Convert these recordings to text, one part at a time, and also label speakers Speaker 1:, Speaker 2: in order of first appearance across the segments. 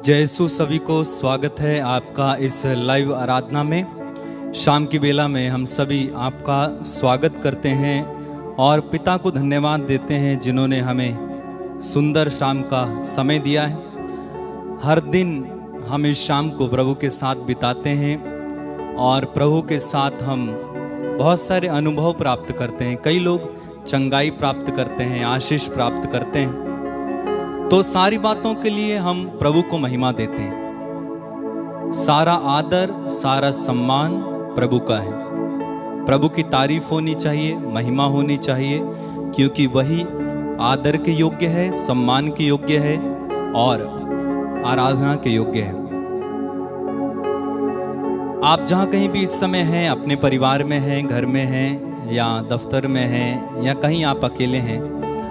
Speaker 1: जय यीशु। सभी को स्वागत है आपका इस लाइव आराधना में। शाम की बेला में हम सभी आपका स्वागत करते हैं और पिता को धन्यवाद देते हैं जिन्होंने हमें सुंदर शाम का समय दिया है। हर दिन हम इस शाम को प्रभु के साथ बिताते हैं और प्रभु के साथ हम बहुत सारे अनुभव प्राप्त करते हैं। कई लोग चंगाई प्राप्त करते हैं, आशीष प्राप्त करते हैं। तो सारी बातों के लिए हम प्रभु को महिमा देते हैं। सारा आदर, सारा सम्मान प्रभु का है। प्रभु की तारीफ होनी चाहिए, महिमा होनी चाहिए, क्योंकि वही आदर के योग्य है, सम्मान के योग्य है और आराधना के योग्य है। आप जहाँ कहीं भी इस समय हैं, अपने परिवार में हैं, घर में हैं या दफ्तर में हैं या कहीं आप अकेले हैं,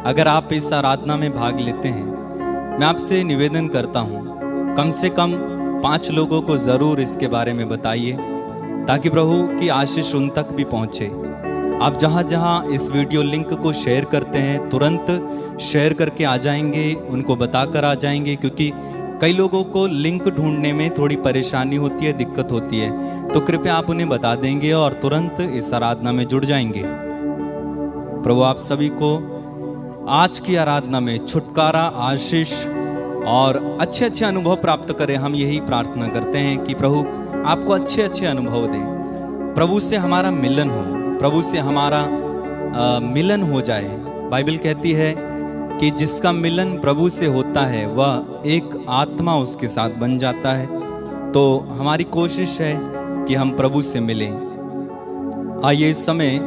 Speaker 1: अगर आप इस आराधना में भाग लेते हैं, मैं आपसे निवेदन करता हूँ कम से कम 5 लोगों को ज़रूर इसके बारे में बताइए, ताकि प्रभु की आशीष उन तक भी पहुँचे। आप जहाँ जहाँ इस वीडियो लिंक को शेयर करते हैं, तुरंत शेयर करके आ जाएंगे, उनको बताकर आ जाएंगे, क्योंकि कई लोगों को लिंक ढूंढने में थोड़ी परेशानी होती है, दिक्कत होती है। तो कृपया आप उन्हें बता देंगे और तुरंत इस आराधना में जुड़ जाएंगे। प्रभु आप सभी को आज की आराधना में छुटकारा, आशीष और अच्छे अच्छे अनुभव प्राप्त करें। हम यही प्रार्थना करते हैं कि प्रभु आपको अच्छे अच्छे अनुभव दें, प्रभु से हमारा मिलन हो, प्रभु से हमारा मिलन हो जाए। बाइबल कहती है कि जिसका मिलन प्रभु से होता है वह एक आत्मा उसके साथ बन जाता है। तो हमारी कोशिश है कि हम प्रभु से मिलें। आइए इस समय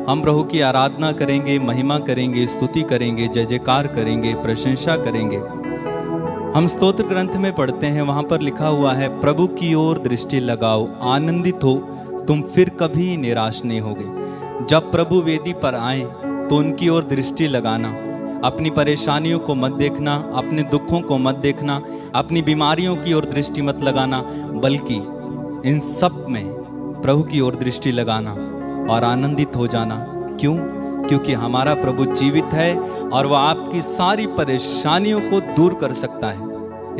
Speaker 1: हम प्रभु की आराधना करेंगे, महिमा करेंगे, स्तुति करेंगे, जय जयकार करेंगे, प्रशंसा करेंगे। हम स्तोत्र ग्रंथ में पढ़ते हैं, वहाँ पर लिखा हुआ है, प्रभु की ओर दृष्टि लगाओ, आनंदित हो, तुम फिर कभी निराश नहीं होगे। जब प्रभु वेदी पर आए तो उनकी ओर दृष्टि लगाना, अपनी परेशानियों को मत देखना, अपने दुखों को मत देखना, अपनी बीमारियों की ओर दृष्टि मत लगाना, बल्कि इन सब में प्रभु की ओर दृष्टि लगाना और आनंदित हो जाना। क्यों? क्योंकि हमारा प्रभु जीवित है और वह आपकी सारी परेशानियों को दूर कर सकता है।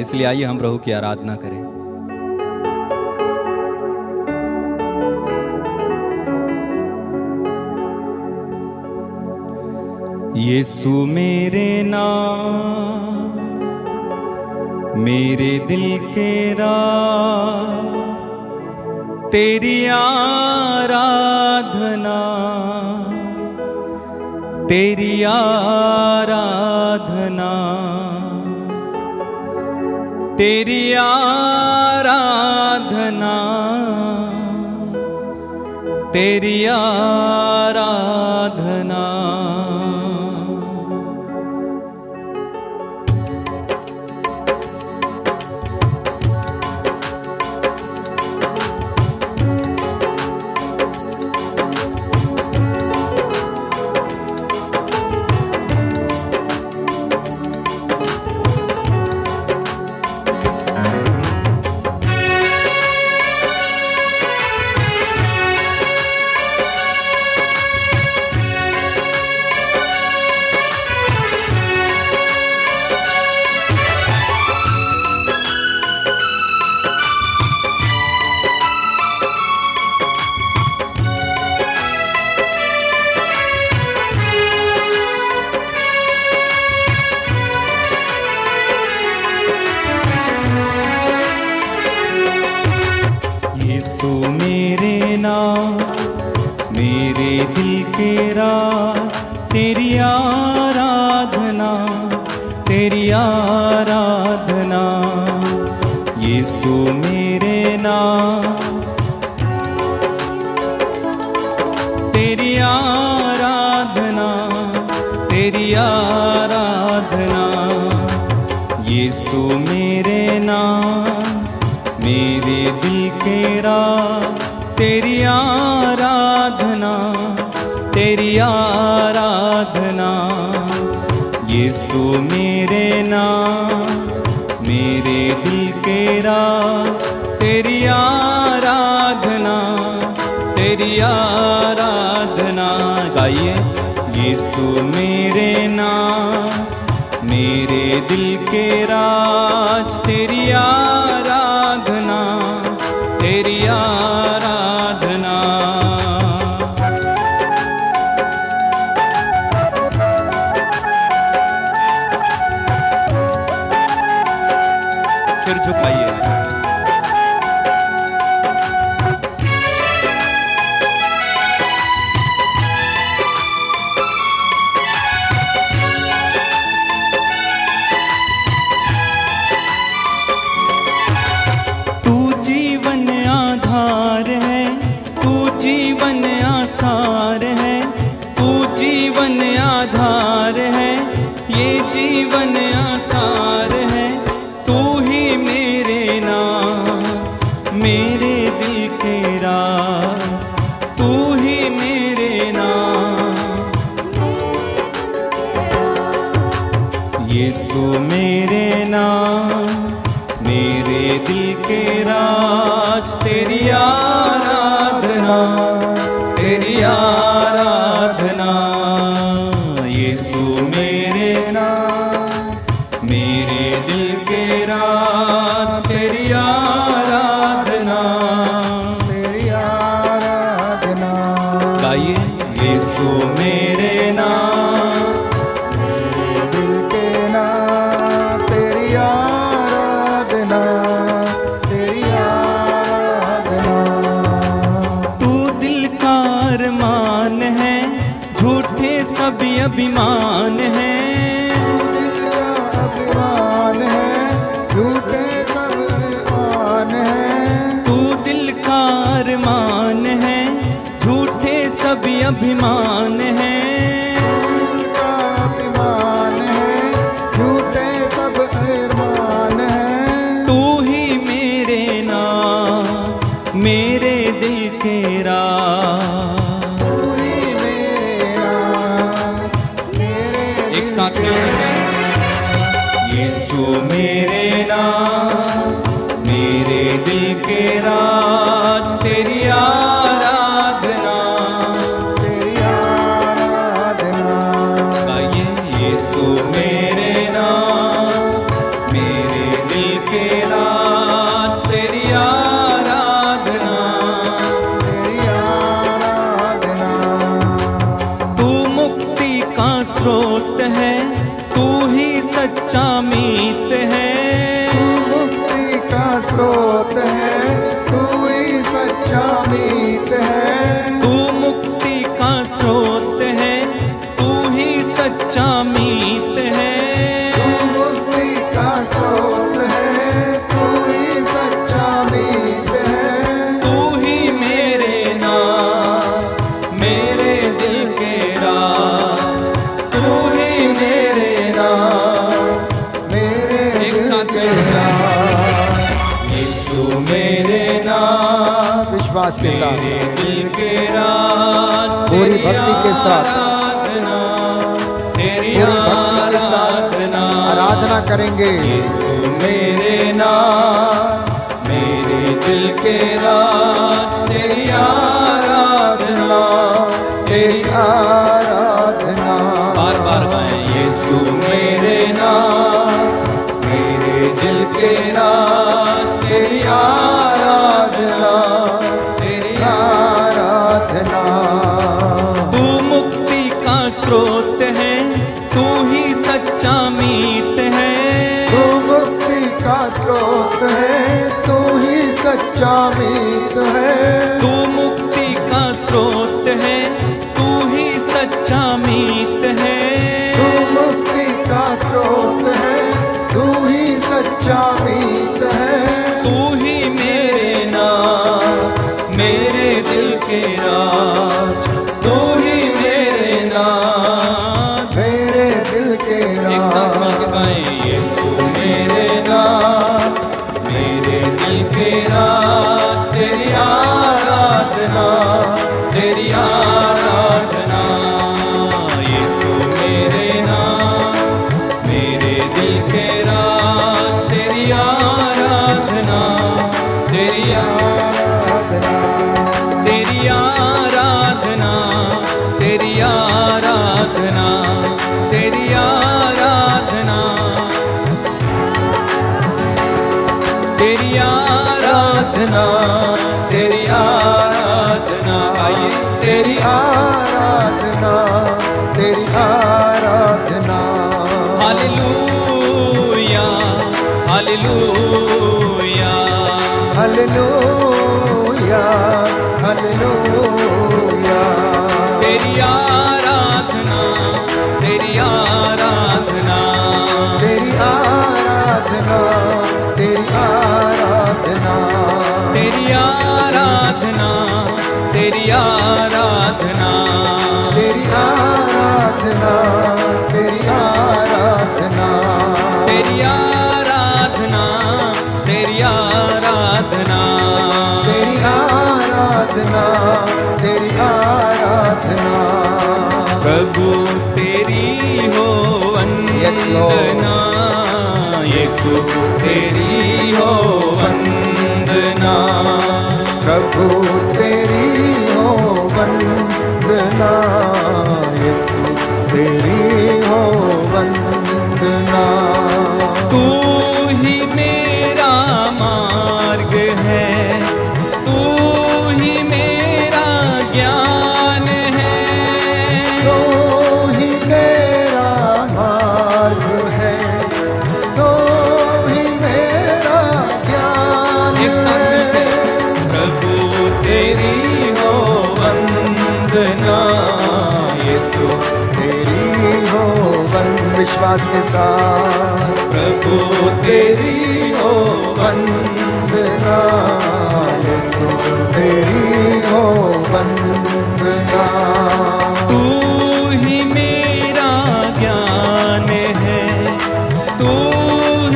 Speaker 1: इसलिए आइए हम प्रभु की आराधना करें। यीशु मेरे नाम, मेरे दिल के राह, तेरी आराधना, तेरी आराधना, तेरी आराधना, तेरी आराधना। यीशु मेरे नाम, मेरे दिल के राह, तेरी आराधना, तेरी आराधना। यीशु मेरे नाम, तेरी आराधना, तेरी आराधना। यीशु मेरे नाम, मेरे दिल के राह, तेरी आराधना, तेरी आराधना। यीशु मेरे नाम, मेरे दिल के राह, तेरी आराधना, तेरी आराधना। गाइए, यीशु मेरे नाम, मेरे दिल के राज तेरी आराधना, तेरी आराधना। सिर झुकाइए। तू जीवन आधार है, तू जीवन आसार है, तू जीवन आधार है, ये जीवन आसार है। तू ही मेरे नाम, मेरे दिल के राज, तू ही मेरे नाम। यीशु मेरे नाम, मेरे दिल के राज, तेरी आराधना, तेरी आराधना। यीशु मेरे नाम, मेरे दिल के राज, तेरी आराधना, तेरी आराधना। गाइए। यीशु मेरे नाम, मेरे दिल के नाम, तेरी आराधना, तेरी आराधना। तू दिल का अरमान है, झूठे सभी अभिमान है।
Speaker 2: दिल का अभिमान है, झूठे सब अभिमान है।
Speaker 1: तू दिल का अरमान है, झूठे सभी अभिमान है।
Speaker 2: दिल का अभिमान है, झूठे सब अभिमान है।
Speaker 1: तू ही मेरे नाम, मेरे दिल के राज।
Speaker 2: तू ही मेरे नाम, मेरे
Speaker 1: एक साथ में यीशु मेरे नाम, मेरे दिल के राज, तेरी आराधना,
Speaker 2: तेरी आराधना।
Speaker 1: गाइए। यीशु मेरे नाम, मेरे दिल के राज, तेरी आराधना,
Speaker 2: तेरी आराधना।
Speaker 1: तू मुक्ति का स्रोत है, तू ही सच्चा मीत है।
Speaker 2: तू मुक्ति का स्रोत है, तू ही सच्चा मीत है।
Speaker 1: तू मुक्ति का स्रोत है, तू ही सच्चा मीत है।
Speaker 2: तू मुक्ति का स्रोत है, तू ही सच्चा मीत है।
Speaker 1: तू ही मेरे नाम, मेरे दिल के राज, तू ही मेरे नाम,
Speaker 2: मेरे
Speaker 1: एक
Speaker 2: दिल
Speaker 1: साथ
Speaker 2: के
Speaker 1: में।
Speaker 2: राज।
Speaker 1: यीशु मेरे नाम,
Speaker 2: विश्वास के साथ,
Speaker 1: मेरे दिल के राज,
Speaker 2: पूरी
Speaker 1: तेरी
Speaker 2: भक्ति के साथ,
Speaker 1: आराधना, तेरी
Speaker 2: पूरी भक्ति के साथ
Speaker 1: आराधना।
Speaker 2: आराधना करेंगे।
Speaker 1: यीशु मेरे नाम, मेरे दिल के राज, तेरी आराधना, तेरी
Speaker 2: आराधना।
Speaker 1: बार बार गाएं। यीशु मेरे नाम, मेरे दिल के राज, तेरी आराधना, तेरी
Speaker 2: आराधना।
Speaker 1: तू मुक्ति का स्रोत है, तू ही सच्चा मीत है।
Speaker 2: तू मुक्ति का स्रोत है, तू ही सच्चा मीत है।
Speaker 1: तू मुक्ति का स्रोत है, तू ही सच्चा मीत है।
Speaker 2: तू मुक्ति का स्रोत है, तू ही सच्चा मीत है।
Speaker 1: तू ही मेरे नाम, मेरे दिल के राज, तू ही मेरे नाम,
Speaker 2: मेरे दिल के
Speaker 1: एक साथ मिलके
Speaker 2: राज।
Speaker 1: गाएं। यीशु मेरे नाम, मेरे दिल के राज, तेरी आराधना, तेरी आराधना। यीशु गाइए।
Speaker 2: तेरी आराधना, तेरी आराधना।
Speaker 1: हालेलुया, हालेलुया,
Speaker 2: हालेलुया, हालेलुया।
Speaker 1: तेरी आराधना, तेरी आराधना,
Speaker 2: तेरी आराधना, तेरी आराधना।
Speaker 1: तेरी आराधना, तेरी आराधना,
Speaker 2: तेरी आराधना, तेरी आराधना।
Speaker 1: तेरी आराधना, तेरी आराधना,
Speaker 2: तेरी आराधना, तेरी आराधना।
Speaker 1: प्रभु तेरी हो
Speaker 2: Yes, Lord.
Speaker 1: वंदना, यीशु तेरी हो वंदना,
Speaker 2: प्रभु तेरी हो वंदना, यीशु तेरी हो वंदना।
Speaker 1: तू ही मेरा मार्ग है, तू ही मेरा ज्ञान है,
Speaker 2: तो ही मेरा मार्ग है, तो ही मेरा ज्ञान
Speaker 1: एक साथ मिलके,
Speaker 2: है।
Speaker 1: प्रभु तेरी हो वंदना, यीशु
Speaker 2: तेरी हो विश्वास के साथ।
Speaker 1: प्रभु
Speaker 2: तेरी हो वंदना, यीशु तेरी हो वंदना।
Speaker 1: तू ही मेरा ज्ञान है, तू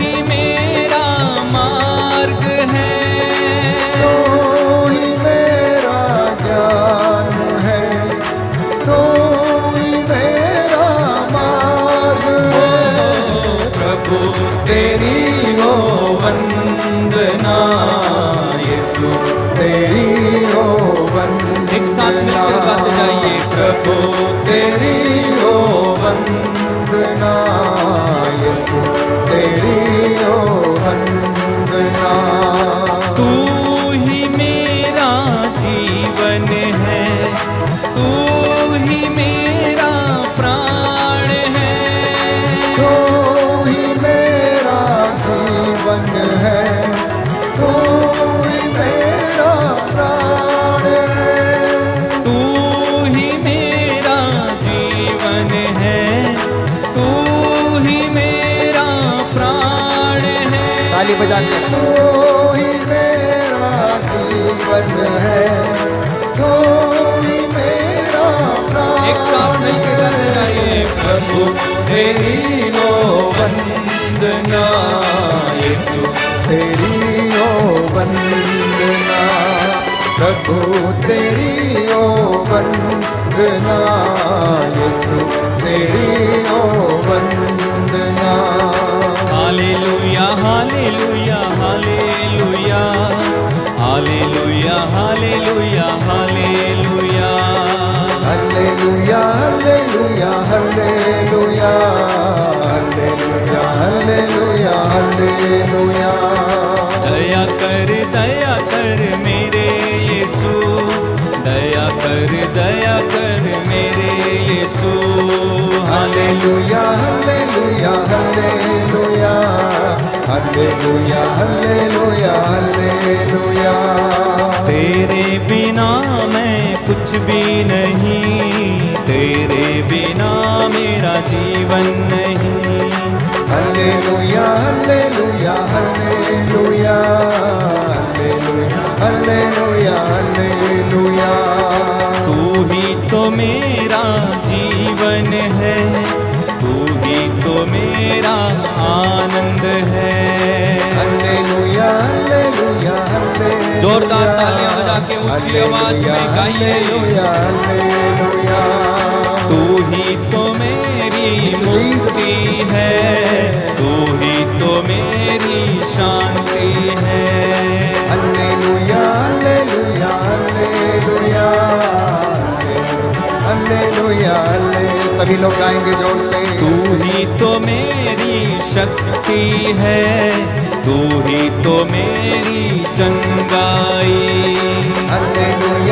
Speaker 1: ही मेरा मार्ग है,
Speaker 2: तो ही मेरा ज्ञान है, तो ही मेरा मार्ग है।
Speaker 1: प्रभु तेरी हो वंदना, यीशु
Speaker 2: तेरी हो वंदना।
Speaker 1: एक साथ मिलकर गाते जाइए। प्रभु
Speaker 2: तेरी हो वंदना, यीशु तेरी हो वंदना।
Speaker 1: तू ही मेरा जीवन है, तू ही मेरा प्राण है,
Speaker 2: तो ही मेरा जीवन है, तो ही मेरा प्राण है।
Speaker 1: तू ही मेरा जीवन है, तू ही मेरा प्राण है।
Speaker 2: ताली बजा के। तो ही मेरा जीवन है, तो ही मेरा प्राण।
Speaker 1: एक साथ मिलकर गाते जाइए। प्रभु तेरी हो वंदना, यीशु
Speaker 2: तेरी हो वंदना, प्रभु तेरी हो वंदना, यीशु तेरी हो वंदना।
Speaker 1: हालेलुया, hallelujah, hallelujah, hallelujah, hallelujah, hallelujah,
Speaker 2: hallelujah, hallelujah, hallelujah, hallelujah, hallelujah, हालेलुया।
Speaker 1: दया कर मेरे यीशु, दया कर मेरे Yeshu.
Speaker 2: Hallelujah, hallelujah, hallelujah, hallelujah, hallelujah, हालेलुया।
Speaker 1: तेरे बिना मैं कुछ भी नहीं, तेरे बिना मेरा जीवन नहीं।
Speaker 2: Hallelujah, hallelujah, hallelujah, hallelujah, hallelujah, hallelujah.
Speaker 1: तू ही तो मेरा जीवन है, तू ही तो मेरा आनंद है।
Speaker 2: Hallelujah, hallelujah, hallelujah.
Speaker 1: जोरदार तालियां बजा के ऊंची आवाज में गाइए।
Speaker 2: Hallelujah, hallelujah.
Speaker 1: तू ही तो मेरी मुक्ति है, तू ही तो मेरी शांति है।
Speaker 2: Hallelujah, hallelujah, hallelujah, hallelujah, hallelujah. सभी लोग गाएंगे जोर से।
Speaker 1: तू ही तो मेरी शक्ति है, तू ही तो मेरी चंगाई।
Speaker 2: हालेलुया,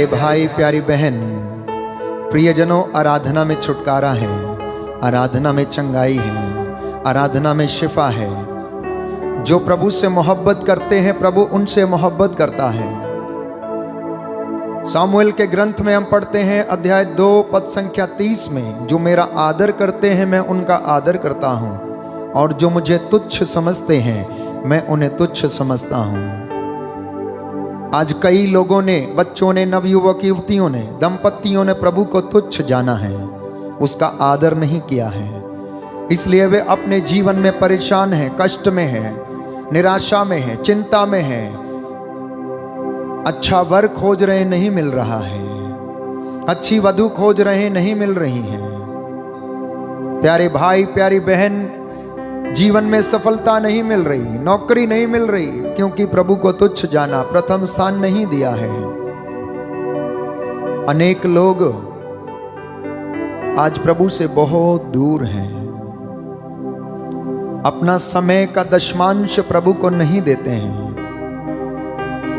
Speaker 2: प्यारे भाई प्यारी बहन, प्रियजनों, आराधना में छुटकारा है, आराधना में चंगाई है, आराधना में शिफा है। जो प्रभु से मोहब्बत करते हैं प्रभु उनसे मोहब्बत करता है। सामुएल के ग्रंथ में हम पढ़ते हैं अध्याय 2 पद संख्या 30 में, जो मेरा आदर करते हैं मैं उनका आदर करता हूं, और जो मुझे तुच्छ समझते हैं मैं उन्हें तुच्छ समझता हूं। आज कई लोगों ने, बच्चों ने, नवयुवक युवतियों ने, दंपतियों ने प्रभु को तुच्छ जाना है, उसका आदर नहीं किया है। इसलिए वे अपने जीवन में परेशान हैं, कष्ट में हैं, निराशा में हैं, चिंता में हैं। अच्छा वर खोज रहे नहीं मिल रहा है, अच्छी वधु खोज रहे नहीं मिल रही है। प्यारे भाई प्यारी बहन, जीवन में सफलता नहीं मिल रही, नौकरी नहीं मिल रही, क्योंकि प्रभु को तुच्छ जाना, प्रथम स्थान नहीं दिया है। अनेक लोग आज प्रभु से बहुत दूर हैं, अपना समय का दशमांश प्रभु को नहीं देते हैं।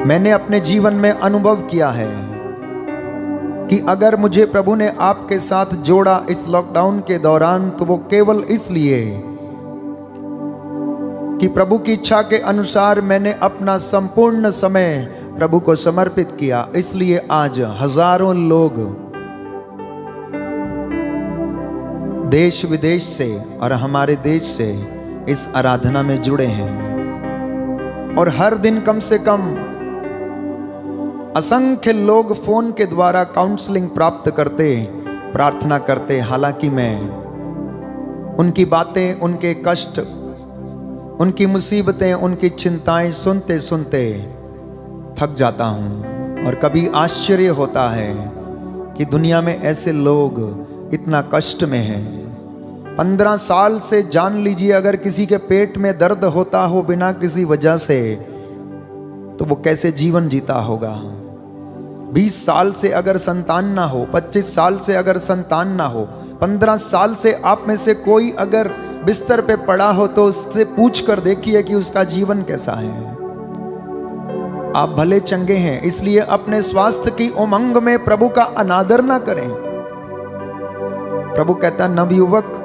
Speaker 2: मैंने अपने जीवन में अनुभव किया है कि अगर मुझे प्रभु ने आपके साथ जोड़ा इस लॉकडाउन के दौरान, तो वो केवल इसलिए कि प्रभु की इच्छा के अनुसार मैंने अपना संपूर्ण समय प्रभु को समर्पित किया। इसलिए आज हजारों लोग देश विदेश से और हमारे देश से इस आराधना में जुड़े हैं, और हर दिन कम से कम असंख्य लोग फोन के द्वारा काउंसलिंग प्राप्त करते, प्रार्थना करते। हालांकि मैं उनकी बातें, उनके कष्ट, उनकी मुसीबतें, उनकी चिंताएं सुनते सुनते थक जाता हूं, और कभी आश्चर्य होता है कि दुनिया में ऐसे लोग इतना कष्ट में हैं। 15 साल से जान लीजिए, अगर किसी के पेट में दर्द होता हो बिना किसी वजह से, तो वो कैसे जीवन जीता होगा। 20 साल से अगर संतान ना हो, 25 साल से अगर संतान ना हो, 15 साल से आप में से कोई अगर बिस्तर पे पड़ा हो, तो उससे पूछ कर देखिए कि उसका जीवन कैसा है। आप भले चंगे हैं, इसलिए अपने स्वास्थ्य की उमंग में प्रभु का अनादर ना करें। प्रभु कहता, नवयुवक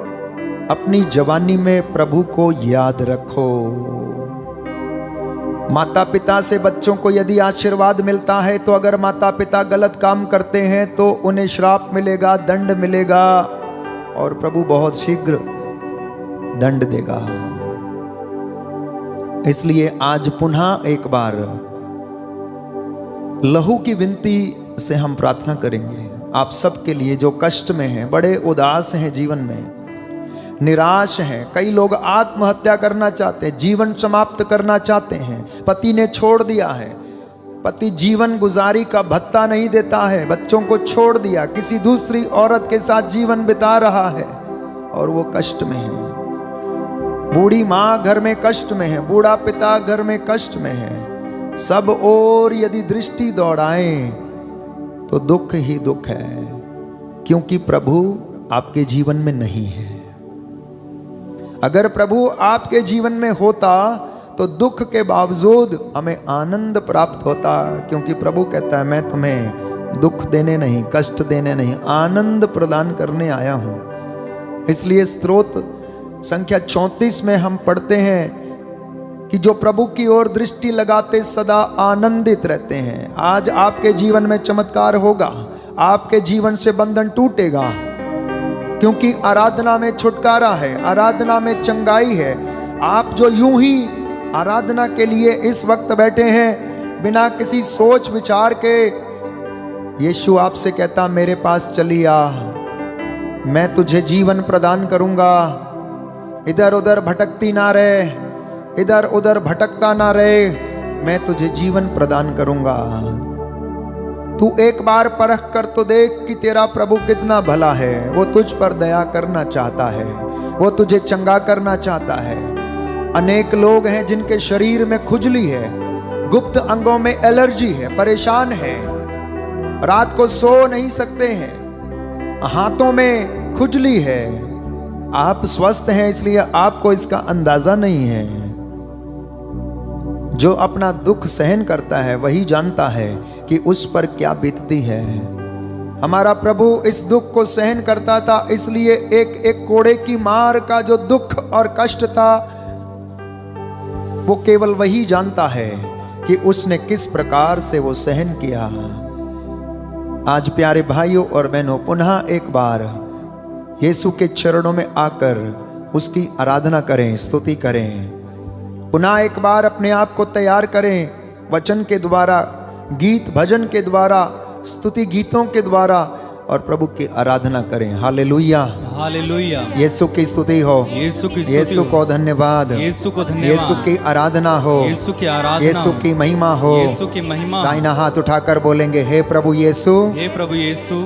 Speaker 2: अपनी जवानी में प्रभु को याद रखो। माता पिता से बच्चों को यदि आशीर्वाद मिलता है, तो अगर माता पिता गलत काम करते हैं तो उन्हें श्राप मिलेगा, दंड मिलेगा, और प्रभु बहुत शीघ्र दंड देगा। इसलिए आज पुनः एक बार लहू की विनती से हम प्रार्थना करेंगे आप सबके लिए, जो कष्ट में हैं, बड़े उदास हैं, जीवन में निराश हैं। कई लोग आत्महत्या करना चाहते हैं, जीवन समाप्त करना चाहते हैं। पति ने छोड़ दिया है, पति जीवन गुजारी का भत्ता नहीं देता है, बच्चों को छोड़ दिया, किसी दूसरी औरत के साथ जीवन बिता रहा है, और वो कष्ट में है। बूढ़ी माँ घर में कष्ट में है, बूढ़ा पिता घर में कष्ट में है। सब और यदि दृष्टि दौड़ाएं तो दुख ही दुख है, क्योंकि प्रभु आपके जीवन में नहीं है। अगर प्रभु आपके जीवन में होता तो दुख के बावजूद हमें आनंद प्राप्त होता, क्योंकि प्रभु कहता है, मैं तुम्हें दुख देने नहीं, कष्ट देने नहीं, आनंद प्रदान करने आया हूं। इसलिए स्तोत्र संख्या 34 में हम पढ़ते हैं कि जो प्रभु की ओर दृष्टि लगाते सदा आनंदित रहते हैं। आज आपके जीवन में चमत्कार होगा, आपके जीवन से बंधन टूटेगा, क्योंकि आराधना में छुटकारा है, आराधना में चंगाई है। आप जो यूं ही आराधना के लिए इस वक्त बैठे हैं बिना किसी सोच विचार के, यीशु आपसे कहता, मेरे पास चली आ, मैं तुझे जीवन प्रदान करूंगा। इधर उधर भटकती ना रहे, इधर उधर भटकता ना रहे, मैं तुझे जीवन प्रदान करूंगा। तू एक बार परख कर तो देख कि तेरा प्रभु कितना भला है। वो तुझ पर दया करना चाहता है, वो तुझे चंगा करना चाहता है। अनेक लोग हैं जिनके शरीर में खुजली है, गुप्त अंगों में एलर्जी है, परेशान है, रात को सो नहीं सकते हैं, हाथों में खुजली है। आप स्वस्थ हैं, इसलिए आपको इसका अंदाजा नहीं है। जो अपना दुख सहन करता है वही जानता है कि उस पर क्या बीतती है। हमारा प्रभु इस दुख को सहन करता था, इसलिए एक एक कोड़े की मार का जो दुख और कष्ट था वो केवल वही जानता है कि उसने किस प्रकार से वो सहन किया। आज प्यारे भाइयों और बहनों, पुनः एक बार यीशु के चरणों में आकर उसकी आराधना करें, स्तुति करें। पुनः एक बार अपने आप को तैयार करें, वचन के द्वारा, गीत भजन के द्वारा, स्तुति गीतों के द्वारा, और प्रभु की आराधना करें। Hallelujah,
Speaker 1: hallelujah.
Speaker 2: यीशु की स्तुति हो,
Speaker 1: यीशु की स्तुति
Speaker 2: यीशु
Speaker 1: हो।
Speaker 2: को धन्यवाद,
Speaker 1: यीशु को धन्यवाद।
Speaker 2: यीशु की आराधना हो,
Speaker 1: यीशु की आराधना
Speaker 2: यीशु
Speaker 1: हो।
Speaker 2: की महिमा हो।
Speaker 1: यीशु की महिमा हो।
Speaker 2: दाहिना हाथ उठाकर बोलेंगे, हे प्रभु यीशु,
Speaker 1: हे प्रभु यीशु,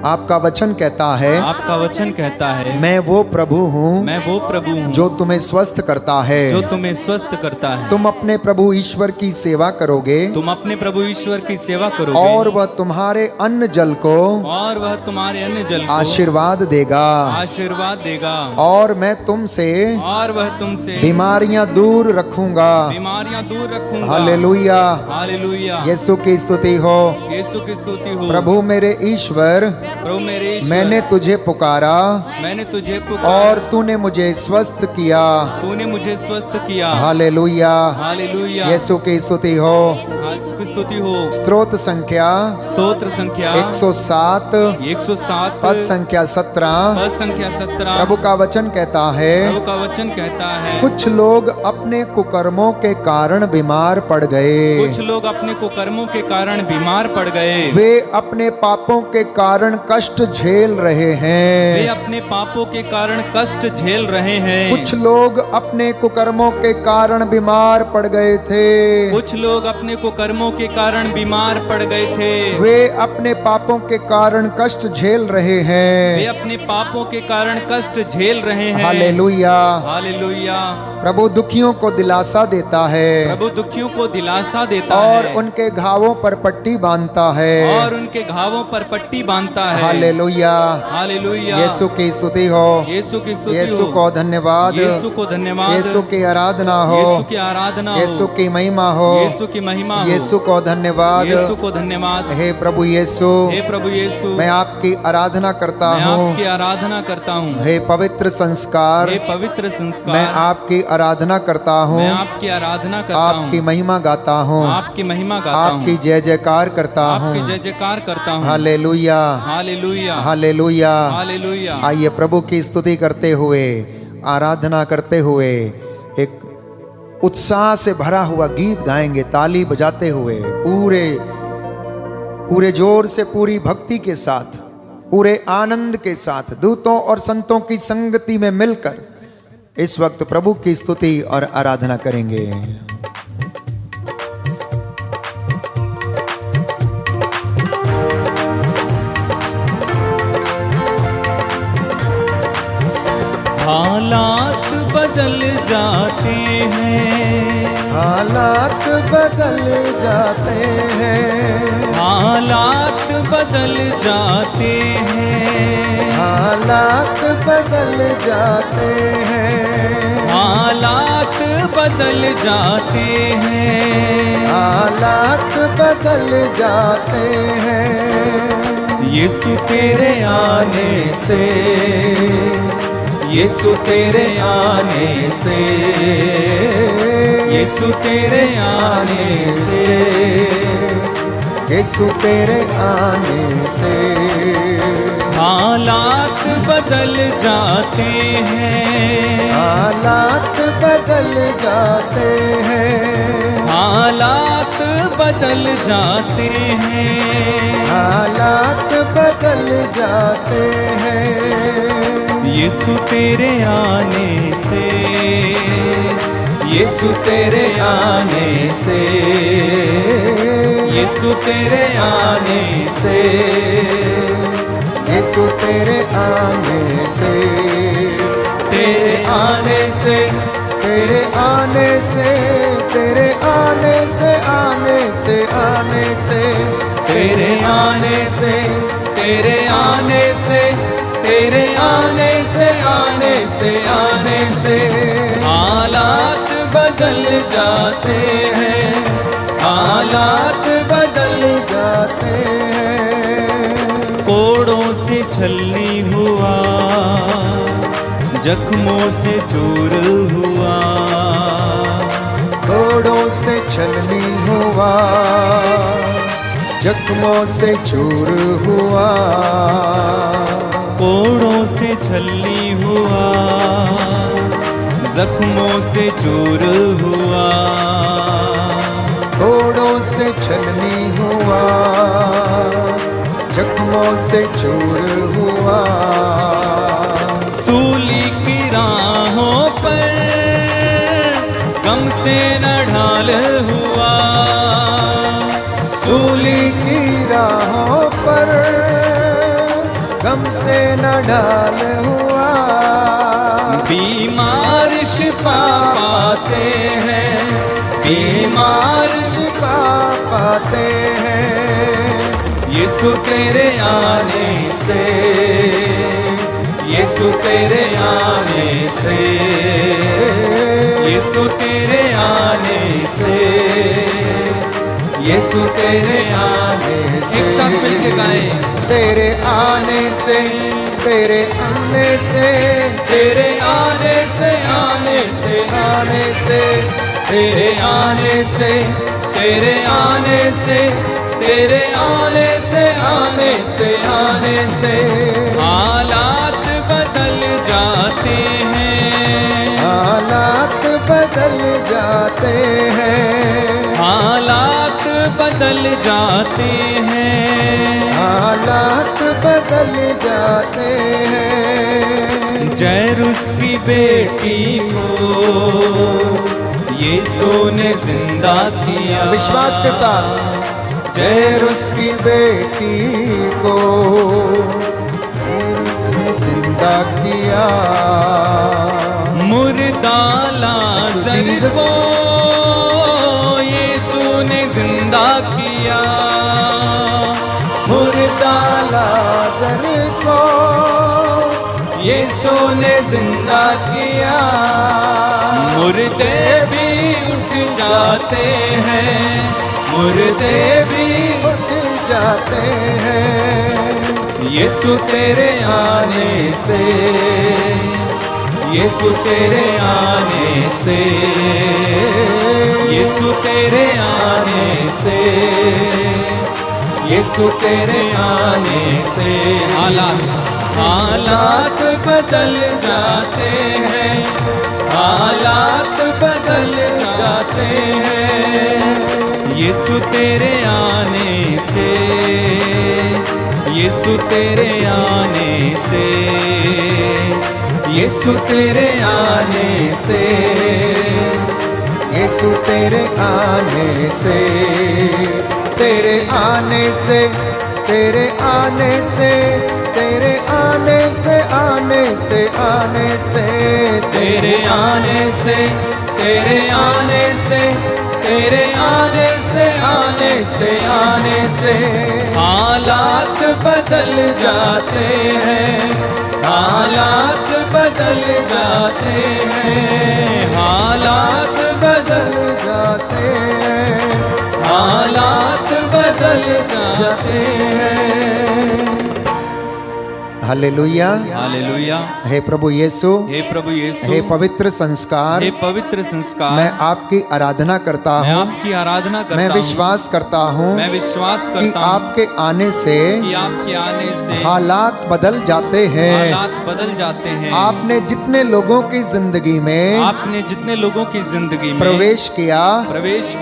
Speaker 2: आपका वचन कहता है,
Speaker 1: आपका वचन कहता है,
Speaker 2: मैं वो प्रभु हूँ
Speaker 1: मैं वो प्रभु हूँ
Speaker 2: जो तुम्हें स्वस्थ करता है।
Speaker 1: जो तुम्हें स्वस्थ करता है।
Speaker 2: तुम अपने प्रभु ईश्वर की सेवा करोगे,
Speaker 1: तुम अपने प्रभु ईश्वर की सेवा करोगे,
Speaker 2: और वह तुम्हारे अन्न जल को
Speaker 1: और वह तुम्हारे अन्य जल को
Speaker 2: आशीर्वाद देगा,
Speaker 1: आशीर्वाद देगा,
Speaker 2: और मैं तुमसे
Speaker 1: और वह तुमसे
Speaker 2: बीमारियां दूर रखूंगा।
Speaker 1: बीमारियां दूर रखूंगा।
Speaker 2: Hallelujah,
Speaker 1: hallelujah.
Speaker 2: यीशु की स्तुति हो।
Speaker 1: यीशु की स्तुति हो।
Speaker 2: प्रभु मेरे ईश्वर,
Speaker 1: प्रभु मेरे ईश्वर,
Speaker 2: मैंने तुझे पुकारा,
Speaker 1: मैंने तुझे पुकारा,
Speaker 2: और तूने मुझे स्वस्थ किया।
Speaker 1: तूने मुझे स्वस्थ किया।
Speaker 2: Hallelujah,
Speaker 1: hallelujah.
Speaker 2: यीशु की स्तुति हो।
Speaker 1: यीशु की स्तुति हो।
Speaker 2: स्तोत्र संख्या
Speaker 1: स्तोत्र संख्या
Speaker 2: 107,
Speaker 1: 107,
Speaker 2: पद संख्या 17।
Speaker 1: पद संख्या 17।
Speaker 2: प्रभु का वचन कहता है,
Speaker 1: प्रभु का वचन कहता है,
Speaker 2: कुछ लोग अपने कुकर्मों के कारण बीमार पड़ गए।
Speaker 1: कुछ लोग अपने कुकर्मों के कारण बीमार पड़ गए।
Speaker 2: वे अपने पापों के कारण कष्ट झेल रहे हैं।
Speaker 1: वे अपने पापों के कारण कष्ट झेल रहे हैं।
Speaker 2: कुछ लोग अपने कुकर्मों के कारण बीमार पड़ गए थे।
Speaker 1: कुछ लोग अपने कुकर्मों के कारण बीमार पड़ गए थे।
Speaker 2: वे अपने पापों के कारण कष्ट झेल रहे
Speaker 1: वे
Speaker 2: हैं।
Speaker 1: अपने पापों के कारण कष्ट झेल रहे हैं।
Speaker 2: Hallelujah,
Speaker 1: hallelujah.
Speaker 2: प्रभु दुखियों को दिलासा देता है,
Speaker 1: प्रभु दुखियों को दिलासा देता
Speaker 2: और
Speaker 1: है,
Speaker 2: उनके घावों पर पट्टी बांधता है।
Speaker 1: और उनके घावों पर पट्टी बांधता है।
Speaker 2: Hallelujah,
Speaker 1: hallelujah.
Speaker 2: यीशु की स्तुति हो।
Speaker 1: यीशु की स्तुति
Speaker 2: यीशु
Speaker 1: हो।
Speaker 2: को धन्यवाद,
Speaker 1: यीशु को धन्यवाद।
Speaker 2: यीशु की आराधना हो,
Speaker 1: यीशु की आराधना हो।
Speaker 2: यीशु की महिमा हो,
Speaker 1: यीशु की महिमा हो।
Speaker 2: यीशु को धन्यवाद।
Speaker 1: यीशु को धन्यवाद।
Speaker 2: हे प्रभु यीशु,
Speaker 1: हे प्रभु यीशु,
Speaker 2: मैं आपकी आराधना करता
Speaker 1: मैं
Speaker 2: हूँ।
Speaker 1: आपकी आराधना करता हूँ।
Speaker 2: हे पवित्र संस्कार,
Speaker 1: हे पवित्र संस्कार,
Speaker 2: मैं आपकी आराधना करता हूँ,
Speaker 1: मैं आपकी आराधना करता
Speaker 2: आपकी
Speaker 1: हूँ।
Speaker 2: महिमा गाता हूँ,
Speaker 1: आपकी महिमा गाता हूँ।
Speaker 2: आपकी जय जयकार करता
Speaker 1: आपकी
Speaker 2: हूँ।
Speaker 1: जय जयकार करता हूँ।
Speaker 2: Hallelujah,
Speaker 1: hallelujah.
Speaker 2: हालेलुया।
Speaker 1: हालेलुया।
Speaker 2: आइए प्रभु की स्तुति करते हुए, आराधना करते हुए, एक उत्साह से भरा हुआ गीत गाएंगे, ताली बजाते हुए, पूरे जोर से, पूरी भक्ति के साथ, पूरे आनंद के साथ, दूतों और संतों की संगति में मिलकर इस वक्त प्रभु की स्तुति और आराधना करेंगे।
Speaker 1: हालात बदल जाते हैं,
Speaker 2: हालात बदल जाते हैं,
Speaker 1: हालात बदल जाते हैं,
Speaker 2: हालात बदल जाते हैं,
Speaker 1: हालात बदल जाते हैं,
Speaker 2: हालात बदल जाते हैं।
Speaker 1: यीशु तेरे आने से, यीशु तेरे आने से, यीशु तेरे आने से,
Speaker 2: यीशु तेरे आने से
Speaker 1: हालात बदल जाते हैं,
Speaker 2: हालात बदल जाते हैं,
Speaker 1: हालात बदल जाते हैं,
Speaker 2: हालात बदल जाते हैं।
Speaker 1: यीशु तेरे आने से, यीशु तेरे आने से, यीशु तेरे आने से,
Speaker 2: यीशु तेरे आने से,
Speaker 1: तेरे आने से,
Speaker 2: तेरे आने से, तेरे आने से, आने से, आने से,
Speaker 1: तेरे आने से, तेरे आने से, तेरे आने से, आने से, आने से हालात बदल जाते हैं,
Speaker 2: हालात बदल जाते हैं।
Speaker 1: कोड़ों से छलनी हुआ, जख्मों से चूर हुआ,
Speaker 2: कोड़ों से छलनी हुआ, जख्मों से चूर हुआ,
Speaker 1: कोड़ों से छलनी हुआ, जख्मों से चूर हुआ,
Speaker 2: कोड़ों से छलनी हुआ, जख्मों से चूर हुआ।
Speaker 1: सूली की राहों पर गम से न ढाल हुआ,
Speaker 2: सूली की राहों पर गम से न ढाल हुआ।
Speaker 1: बीमार शिफा पाते हैं,
Speaker 2: बीमार शिफा पाते हैं।
Speaker 1: यीशु तेरे आने से, यीशु तेरे आने से, यीशु तेरे आने से, यीशु तेरे आने से। एक साथ मिलके गाएं।
Speaker 2: तेरे आने से, तेरे आने से,
Speaker 1: तेरे आने से, आने से,
Speaker 2: आने से,
Speaker 1: तेरे आने से, तेरे आने से, तेरे आने से, आने से, आने से हालात बदल जाते हैं,
Speaker 2: हालात बदल जाते हैं,
Speaker 1: हालात बदल जाते हैं,
Speaker 2: हालात बदल जाते हैं।
Speaker 1: जैरुस की बेटी को यीशु ने जिंदा किया।
Speaker 2: विश्वास के साथ जैरुस की बेटी को जिंदा किया।
Speaker 1: मुर्दा लाजर को यीशु ने जिंदा किया।
Speaker 2: मुर्दा लाजर को यीशु ने जिंदा किया।
Speaker 1: मुर्दे भी उठ जाते हैं, मुर्दे भी
Speaker 2: उठ जाते हैं।
Speaker 1: यीशु तेरे आने से, यीशु तेरे आने से, यीशु तेरे आने से, यीशु तेरे आने से हालात बदल जाते हैं, हालात बदल जाते हैं। यीशु तेरे आने से, यीशु तेरे आने से, यीशु तेरे आने से,
Speaker 2: यीशु तेरे आने से, तेरे आने से, तेरे आने से, तेरे आने से, आने से, आने से,
Speaker 1: तेरे आने से, तेरे आने से, तेरे आने से, आने से, आने से हालात बदल जाते हैं, हालात बदल जाते हैं, हालात बदल
Speaker 2: जाते हैं,
Speaker 1: हालात बदल जाते हैं।
Speaker 2: Hallelujah,
Speaker 1: hallelujah.
Speaker 2: हे प्रभु यीशु,
Speaker 1: हे प्रभु यीशु,
Speaker 2: हे पवित्र संस्कार,
Speaker 1: हे पवित्र संस्कार,
Speaker 2: मैं आपकी आराधना करता
Speaker 1: मैं
Speaker 2: हूँ,
Speaker 1: आपकी आराधना करता
Speaker 2: मैं
Speaker 1: हूँ,
Speaker 2: विश्वास करता हूँ
Speaker 1: मैं विश्वास
Speaker 2: कि
Speaker 1: करता हूँ
Speaker 2: आपके आने से
Speaker 1: कि आपके आने से
Speaker 2: हालात बदल जाते हैं।
Speaker 1: हालात बदल जाते हैं।
Speaker 2: आपने जितने लोगों की जिंदगी में
Speaker 1: आपने जितने लोगों की जिंदगी में
Speaker 2: प्रवेश किया,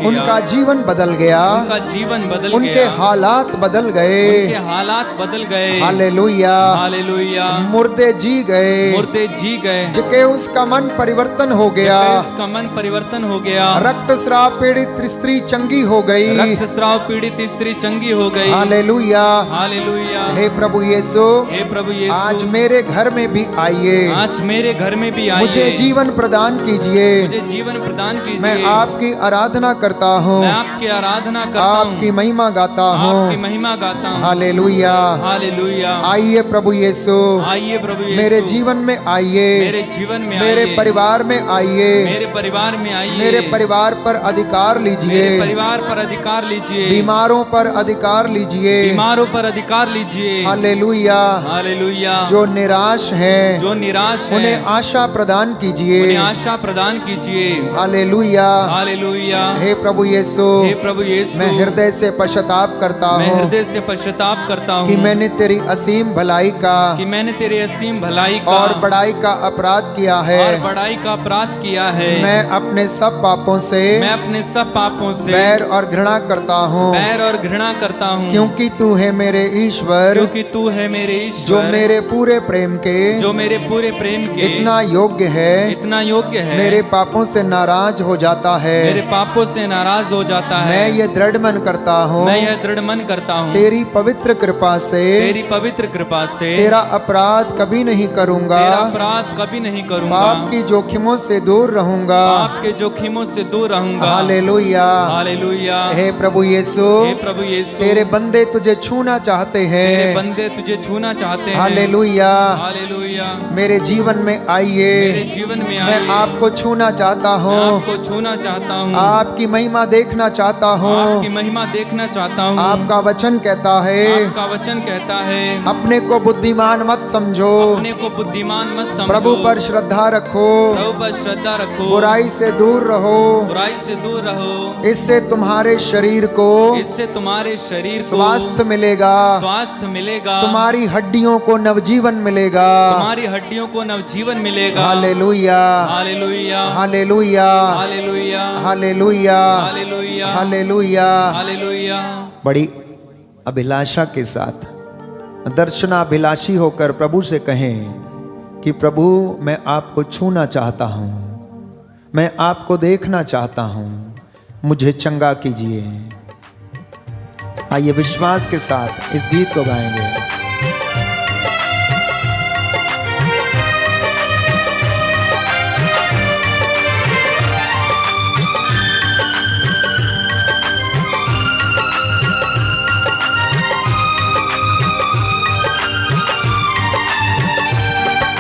Speaker 2: उनका जीवन बदल गया,
Speaker 1: उनका जीवन बदल
Speaker 2: उनके
Speaker 1: गया,
Speaker 2: हालात बदल गए।
Speaker 1: उनके हालात बदल गए।
Speaker 2: Hallelujah,
Speaker 1: hallelujah.
Speaker 2: मुर्दे जी गए,
Speaker 1: मुर्दे जी गए,
Speaker 2: जबकि उसका मन परिवर्तन हो गया,
Speaker 1: उसका मन परिवर्तन हो गया।
Speaker 2: रक्तस्राव पीड़ित स्त्री चंगी हो गई,
Speaker 1: रक्तस्राव पीड़ित स्त्री चंगी हो गई।
Speaker 2: Hallelujah,
Speaker 1: hallelujah.
Speaker 2: हे प्रभु यीशु,
Speaker 1: हे प्रभु यीशु,
Speaker 2: आज मेरे घर में भी आइए,
Speaker 1: आज मेरे घर में भी आइए,
Speaker 2: मुझे जीवन प्रदान कीजिए,
Speaker 1: मुझे जीवन प्रदान कीजिए।
Speaker 2: मैं आपकी आराधना करता हूँ,
Speaker 1: मैं आपकी आराधना करता हूँ,
Speaker 2: आपकी महिमा गाता हूँ,
Speaker 1: आपकी महिमा गाता हूँ।
Speaker 2: Hallelujah,
Speaker 1: hallelujah.
Speaker 2: आइए प्रभु यीशु,
Speaker 1: आइए प्रभु यीशु,
Speaker 2: मेरे जीवन में आइए,
Speaker 1: मेरे जीवन में
Speaker 2: मेरे
Speaker 1: आइए,
Speaker 2: परिवार में आइए,
Speaker 1: मेरे परिवार में आइए,
Speaker 2: मेरे परिवार पर अधिकार लीजिए,
Speaker 1: मेरे परिवार पर अधिकार लीजिए,
Speaker 2: बीमारों पर अधिकार लीजिए,
Speaker 1: बीमारों पर अधिकार लीजिए।
Speaker 2: हालेलुया।
Speaker 1: हालेलुया।
Speaker 2: जो निराश हैं,
Speaker 1: जो निराश हैं,
Speaker 2: उन्हें आशा प्रदान कीजिए,
Speaker 1: उन्हें आशा प्रदान कीजिए।
Speaker 2: हालेलुया।
Speaker 1: हालेलुया।
Speaker 2: हे प्रभु यीशु,
Speaker 1: हे प्रभु यीशु,
Speaker 2: मैं हृदय से पश्चाताप करता
Speaker 1: मैं
Speaker 2: हूँ
Speaker 1: हृदय से पश्चाताप करता हूँ
Speaker 2: कि मैंने तेरी असीम भलाई का
Speaker 1: कि मैंने तेरे असीम भलाई का
Speaker 2: और बड़ाई का अपराध किया है।
Speaker 1: और बड़ाई का अपराध किया है।
Speaker 2: मैं अपने सब पापों से
Speaker 1: मैं अपने सब पापों से
Speaker 2: बैर और घृणा करता हूँ,
Speaker 1: बैर और घृणा करता हूँ,
Speaker 2: क्योंकि तू है मेरे ईश्वर,
Speaker 1: क्योंकि तू है मेरे ईश्वर,
Speaker 2: जो मेरे पूरे प्रेम के,
Speaker 1: जो मेरे पूरे प्रेम के
Speaker 2: इतना योग्य है,
Speaker 1: इतना योग्य है,
Speaker 2: मेरे पापों से नाराज हो जाता है।
Speaker 1: मेरे पापों से नाराज हो जाता है।
Speaker 2: मैं ये दृढ़ मन करता हूँ,
Speaker 1: मैं यह दृढ़ मन करता हूँ,
Speaker 2: तेरी पवित्र कृपा से,
Speaker 1: तेरी पवित्र कृपा से
Speaker 2: तेरा अपराध कभी नहीं करूँगा,
Speaker 1: तेरा अपराध कभी नहीं करूँगा,
Speaker 2: पाप की जोखिमों से दूर रहूंगा,
Speaker 1: पाप के जोखिमों से दूर रहूंगा।
Speaker 2: हालेलुया।
Speaker 1: हालेलुया।
Speaker 2: हे प्रभु यीशु,
Speaker 1: हे प्रभु यीशु,
Speaker 2: तेरे बंदे तुझे छूना चाहते
Speaker 1: तेरे
Speaker 2: हैं।
Speaker 1: बंदे तुझे छूना चाहते हैं।
Speaker 2: हालेलुया।
Speaker 1: हालेलुया।
Speaker 2: मेरे जीवन में आइए,
Speaker 1: मेरे जीवन में
Speaker 2: मैं
Speaker 1: आइए,
Speaker 2: आपको छूना चाहता
Speaker 1: मैं
Speaker 2: हूँ,
Speaker 1: आपको छूना चाहता हूँ,
Speaker 2: आपकी महिमा देखना चाहता
Speaker 1: आपकी
Speaker 2: हूँ।
Speaker 1: महिमा देखना चाहता हूँ।
Speaker 2: आपका वचन कहता है,
Speaker 1: आपका वचन कहता है,
Speaker 2: अपने को बुद्धिमान मत समझो,
Speaker 1: अपने को बुद्धिमान मत समझो,
Speaker 2: प्रभु पर श्रद्धा रखो,
Speaker 1: प्रभु पर श्रद्धा रखो,
Speaker 2: बुराई से दूर रहो,
Speaker 1: बुराई से दूर रहो,
Speaker 2: इससे तुम्हारे शरीर को
Speaker 1: इससे तुम्हारे शरीर को
Speaker 2: स्वास्थ्य मिलेगा,
Speaker 1: स्वास्थ्य मिलेगा,
Speaker 2: तुम्हारी हड्डियों को नवजीवन मिलेगा।
Speaker 1: तुम्हारी हड्डियों को नवजीवन मिलेगा।
Speaker 2: Hallelujah.
Speaker 1: Hallelujah.
Speaker 2: Hallelujah.
Speaker 1: Hallelujah.
Speaker 2: Hallelujah.
Speaker 1: Hallelujah.
Speaker 2: Hallelujah.
Speaker 1: Hallelujah.
Speaker 2: बड़ी अभिलाषा के साथ दर्शनाभिलाषी होकर प्रभु से कहें कि प्रभु मैं आपको छूना चाहता हूं, मैं आपको देखना चाहता हूं, मुझे चंगा कीजिए। आइए विश्वास के साथ इस गीत को गाएंगे।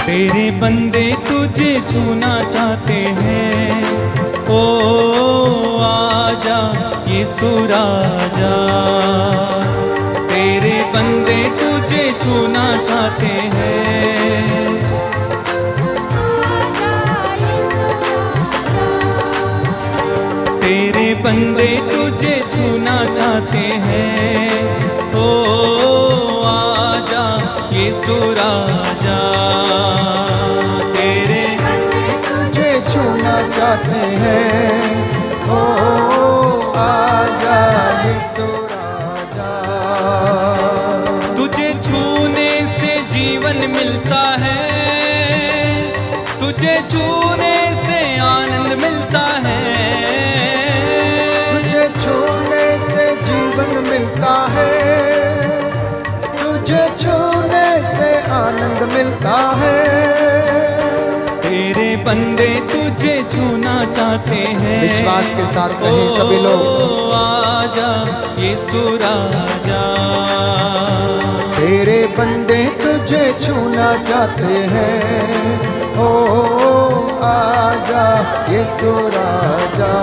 Speaker 1: तेरे बंदे तुझे छूना चाहते हैं, ओ आजा यीशु राजा। तेरे बंदे तुझे छूना चाहते हैं, तेरे बंदे तुझे छूना चाहते हैं, ओ आजा यीशु राजा। तेरे
Speaker 2: तुझे छूना चाहते हैं, ओ आजा यीशु राजा।
Speaker 1: तुझे छूने से जीवन मिलता है, तुझे छूने से आनंद मिलता है,
Speaker 2: तुझे छूने से जीवन मिलता है, तुझे छूने से आनंद मिलता है।
Speaker 1: तेरे बंदे तुझे छूना चाहते हैं।
Speaker 2: विश्वास के साथ कहें सभी लोग,
Speaker 1: ओ आजा यीशु राजा।
Speaker 2: तेरे बंदे तुझे छूना चाहते हैं, ओ आजा यीशु राजा।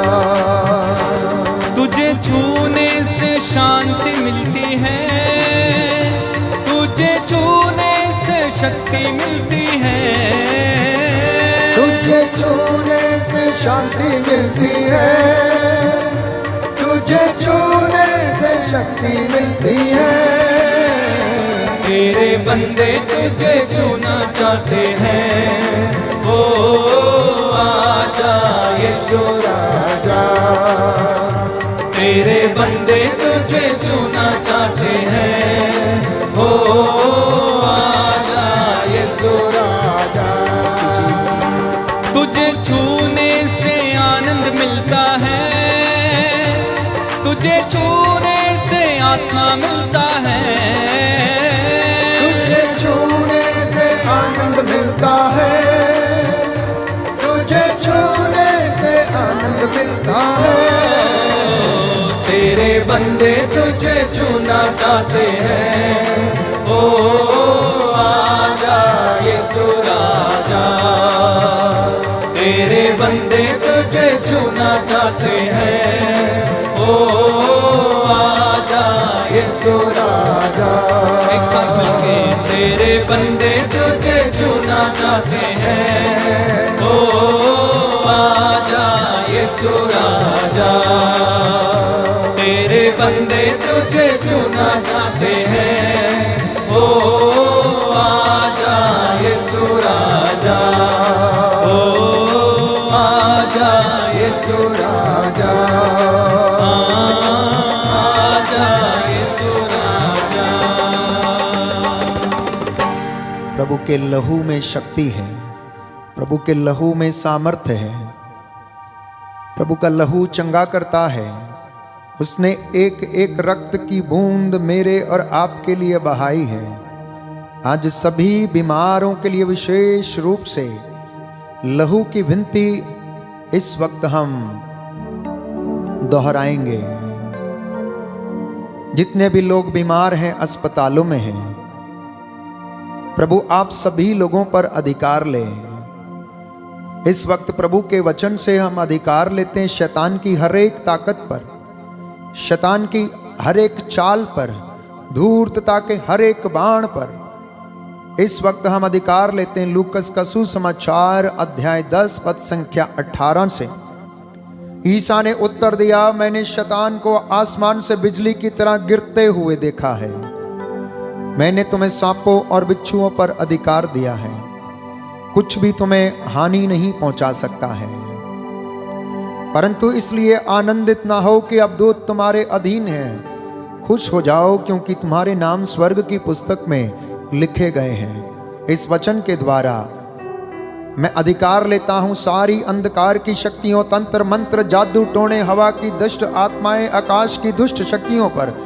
Speaker 1: तुझे छूने से शांति मिलती है, तुझे छूने से शक्ति मिलती है,
Speaker 2: तुझे छूने से शांति मिलती है, तुझे छूने से शक्ति मिलती है।
Speaker 1: तेरे बंदे तुझे छूना चाहते हैं, ओ आजा यीशु राजा। तेरे बंदे तुझे छूना चाहते हैं, ओ आजा यीशु राजा। तुझे छूने से आनंद मिलता है, तुझे छूने से आत्मा मिलता है,
Speaker 2: तुझे छूने से आनंद मिलता है, तुझे छूने से आनंद मिलता है।
Speaker 1: तेरे बंदे तुझे छूना चाहते हैं, ओ
Speaker 2: तेरे बंदे तुझे छूना चाहते हैं। ओ आजा यीशु राजा।
Speaker 1: एक साथ मिलके,
Speaker 2: तेरे बंदे तुझे छूना चाहते हैं। ओ आजा यीशु राजा। तेरे बंदे तुझे छूना चाहते हैं। ओ आजा यीशु राजा। ओ आजा यीशु राजा। आजा यीशु राजा। प्रभु के लहू में शक्ति है, प्रभु के लहू में सामर्थ्य है। प्रभु का लहू चंगा करता है। उसने एक एक रक्त की बूंद मेरे और आपके लिए बहाई है। आज सभी बीमारों के लिए विशेष रूप से लहू की विनती इस वक्त हम दोहराएंगे। जितने भी लोग बीमार हैं, अस्पतालों में हैं, प्रभु आप सभी लोगों पर अधिकार लें। इस वक्त प्रभु के वचन से हम अधिकार लेते हैं शैतान की हर एक ताकत पर, शैतान की हर एक चाल पर, धूर्तता के हर एक बाण पर। इस वक्त हम अधिकार लेते हैं लूकस का सुसमाचार अध्याय 10 पद संख्या 18 से। ईसा ने उत्तर दिया, मैंने शैतान को आसमान से बिजली की तरह गिरते हुए देखा है। मैंने तुम्हें सांपों और बिच्छुओं पर अधिकार दिया है, कुछ भी तुम्हें हानि नहीं पहुंचा सकता है। परंतु इसलिए आनंदित ना हो कि अब दूत तुम्हारे अधीन है। खुश हो जाओ क्योंकि तुम्हारे नाम स्वर्ग की पुस्तक में लिखे गए हैं। इस वचन के द्वारा मैं अधिकार लेता हूं सारी अंधकार की शक्तियों, तंत्र मंत्र, जादू टोने, हवा की दुष्ट आत्माएं, आकाश की दुष्ट शक्तियों पर।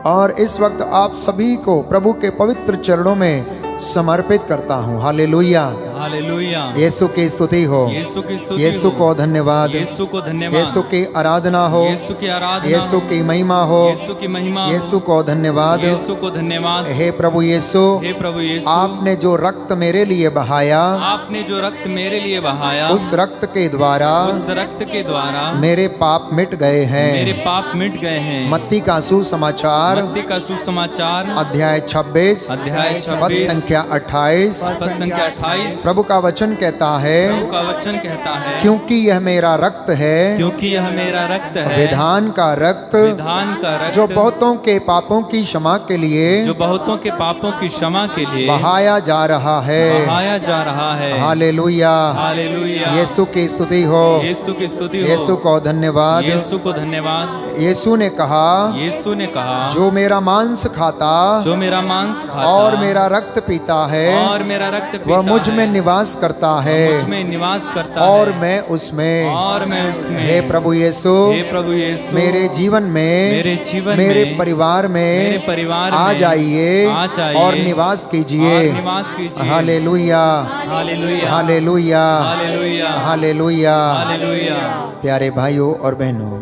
Speaker 2: और इस वक्त आप सभी को प्रभु के पवित्र चरणों में समर्पित करता हूं। Hallelujah,
Speaker 1: hallelujah.
Speaker 2: यीशु की स्तुति हो,
Speaker 1: यीशु की स्तुति
Speaker 2: यीशु
Speaker 1: हो,
Speaker 2: को धन्यवाद,
Speaker 1: यीशु को धन्यवाद,
Speaker 2: यीशु की आराधना हो,
Speaker 1: यीशु की आराधना,
Speaker 2: यीशु की महिमा हो,
Speaker 1: यीशु की महिमा,
Speaker 2: यीशु को धन्यवाद,
Speaker 1: यीशु को धन्यवाद।
Speaker 2: हे प्रभु यीशु,
Speaker 1: हे प्रभु यीशु,
Speaker 2: आपने जो रक्त मेरे लिए बहाया,
Speaker 1: आपने जो रक्त मेरे लिए बहाया,
Speaker 2: उस रक्त के द्वारा,
Speaker 1: उस रक्त के द्वारा
Speaker 2: मेरे पाप मिट गए हैं।
Speaker 1: मेरे पाप मिट गए हैं।
Speaker 2: मत्ती का सुसमाचार
Speaker 1: मत्ती का सुसमाचार
Speaker 2: अध्याय 26
Speaker 1: अध्याय
Speaker 2: पद
Speaker 1: 26
Speaker 2: संख्या 28
Speaker 1: पद संख्या 28।
Speaker 2: प्रभु का वचन कहता है,
Speaker 1: प्रभु का वचन कहता है,
Speaker 2: क्योंकि यह मेरा रक्त है,
Speaker 1: क्योंकि यह मेरा रक्त है,
Speaker 2: विधान का रक्त,
Speaker 1: विधान का रक्त,
Speaker 2: जो बहुतों के पापों की क्षमा के लिए,
Speaker 1: जो बहुतों के पापों की क्षमा के लिए
Speaker 2: बहाया जा रहा है।
Speaker 1: बहाया जा रहा है।
Speaker 2: Hallelujah,
Speaker 1: hallelujah.
Speaker 2: यीशु की स्तुति हो,
Speaker 1: यीशु की स्तुति हो,
Speaker 2: यीशु को धन्यवाद।
Speaker 1: यीशु को धन्यवाद।
Speaker 2: यीशु ने कहा,
Speaker 1: यीशु ने कहा,
Speaker 2: जो मेरा मांस खाता,
Speaker 1: जो मेरा मांस खाता
Speaker 2: और मेरा रक्त पीता है,
Speaker 1: और मेरा रक्त पीता
Speaker 2: वह मुझ में
Speaker 1: है,
Speaker 2: निवास करता है,
Speaker 1: मुझ में निवास करता
Speaker 2: और
Speaker 1: है,
Speaker 2: मैं उसमें।
Speaker 1: और मैं उसमें।
Speaker 2: हे प्रभु यीशु,
Speaker 1: हे प्रभु यीशु,
Speaker 2: मेरे जीवन में,
Speaker 1: मेरे जीवन
Speaker 2: मेरे
Speaker 1: में,
Speaker 2: परिवार में,
Speaker 1: मेरे परिवार
Speaker 2: आ
Speaker 1: में
Speaker 2: जाइए,
Speaker 1: आ जाइए,
Speaker 2: और निवास कीजिए।
Speaker 1: और निवास कीजिए।
Speaker 2: Hallelujah,
Speaker 1: hallelujah,
Speaker 2: hallelujah,
Speaker 1: hallelujah,
Speaker 2: hallelujah.
Speaker 1: Hallelujah.
Speaker 2: प्यारे भाइयों और बहनों,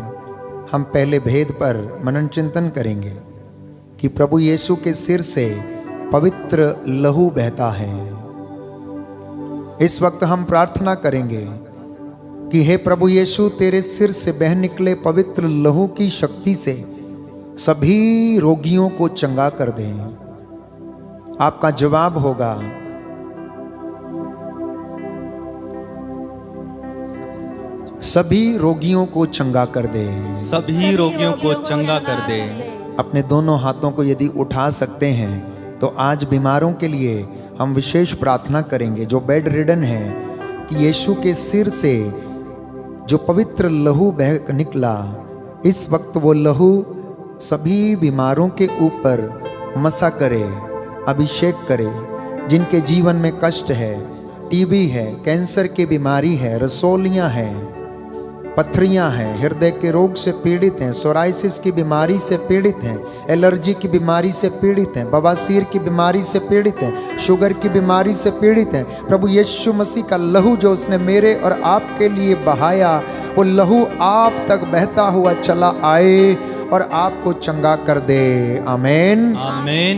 Speaker 2: हम पहले भेद पर मनन चिंतन करेंगे कि प्रभु यीशु के सिर से पवित्र लहू बहता है। इस वक्त हम प्रार्थना करेंगे कि हे प्रभु यीशु, तेरे सिर से बह निकले पवित्र लहू की शक्ति से सभी रोगियों को चंगा कर दे। आपका जवाब होगा, सभी रोगियों को चंगा कर दे।
Speaker 1: सभी रोगियों को चंगा कर दे।
Speaker 2: अपने दोनों हाथों को यदि उठा सकते हैं तो आज बीमारों के लिए हम विशेष प्रार्थना करेंगे, जो बेड रिडन है, कि यीशु के सिर से जो पवित्र लहू बह निकला, इस वक्त वो लहू सभी बीमारों के ऊपर मसा करे, अभिषेक करे। जिनके जीवन में कष्ट है, टीबी है, कैंसर की बीमारी है, रसोलियां हैं, पथरियां हैं, हृदय के रोग से पीड़ित हैं, सोराइसिस की बीमारी से पीड़ित हैं, एलर्जी की बीमारी से पीड़ित हैं, बवासीर की बीमारी से पीड़ित हैं, शुगर की बीमारी से पीड़ित हैं, प्रभु यीशु मसीह का लहू जो उसने मेरे और आपके लिए बहाया, वो लहू आप तक बहता हुआ चला आए और आपको चंगा कर दे। आमीन,
Speaker 1: आमीन।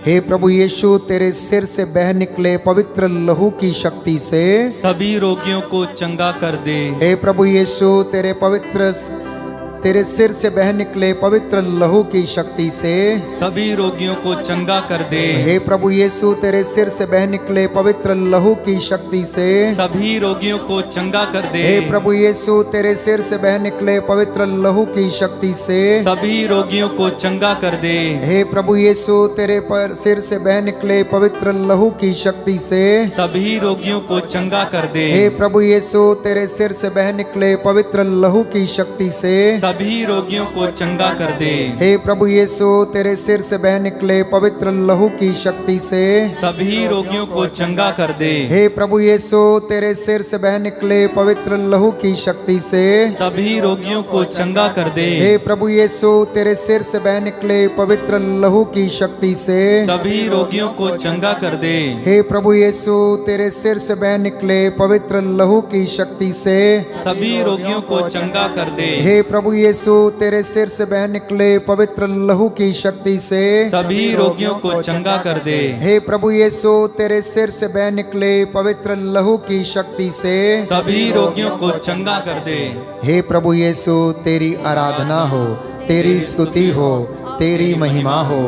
Speaker 2: हे प्रभु यीशु तेरे सिर से बह निकले पवित्र लहू की शक्ति से
Speaker 1: सभी रोगियों को चंगा कर दे।
Speaker 2: हे प्रभु यीशु तेरे सिर से बह निकले पवित्र लहू की शक्ति से
Speaker 1: सभी रोगियों को चंगा कर दे।
Speaker 2: हे प्रभु यीशु तेरे सिर से बह निकले पवित्र लहू की शक्ति से
Speaker 1: सभी रोगियों को चंगा कर दे।
Speaker 2: हे प्रभु यीशु तेरे सिर से बह निकले पवित्र लहू की शक्ति से
Speaker 1: सभी रोगियों को चंगा कर दे।
Speaker 2: हे प्रभु यीशु तेरे पर सिर से बह निकले पवित्र लहू की शक्ति से
Speaker 1: सभी रोगियों को चंगा कर दे।
Speaker 2: हे प्रभु यीशु तेरे सिर से बह निकले पवित्र लहू की शक्ति से
Speaker 1: सभी रोगियों को चंगा कर दे।
Speaker 2: हे प्रभु यीशु तेरे सिर से बह निकले पवित्र लहू की शक्ति से
Speaker 1: सभी रोगियों को चंगा कर दे।
Speaker 2: हे प्रभु यीशु तेरे सिर से बह निकले पवित्र लहू की शक्ति से
Speaker 1: सभी रोगियों को चंगा कर दे।
Speaker 2: हे प्रभु यीशु तेरे सिर से बह निकले पवित्र लहू की शक्ति से
Speaker 1: सभी रोगियों को चंगा कर दे।
Speaker 2: हे प्रभु यीशु तेरे सिर से बह निकले पवित्र लहू की शक्ति से
Speaker 1: सभी रोगियों को चंगा कर दे।
Speaker 2: हे प्रभु यीशु तेरे सिर से बह निकले पवित्र लहू की शक्ति से
Speaker 1: सभी रोगियों को चंगा कर दे।
Speaker 2: हे प्रभु यीशु तेरे सिर से बह निकले पवित्र लहू की शक्ति से
Speaker 1: सभी रोगियों को चंगा कर दे।
Speaker 2: हे प्रभु यीशु तेरी आराधना हो, तेरी स्तुति हो, तेरी महिमा हो।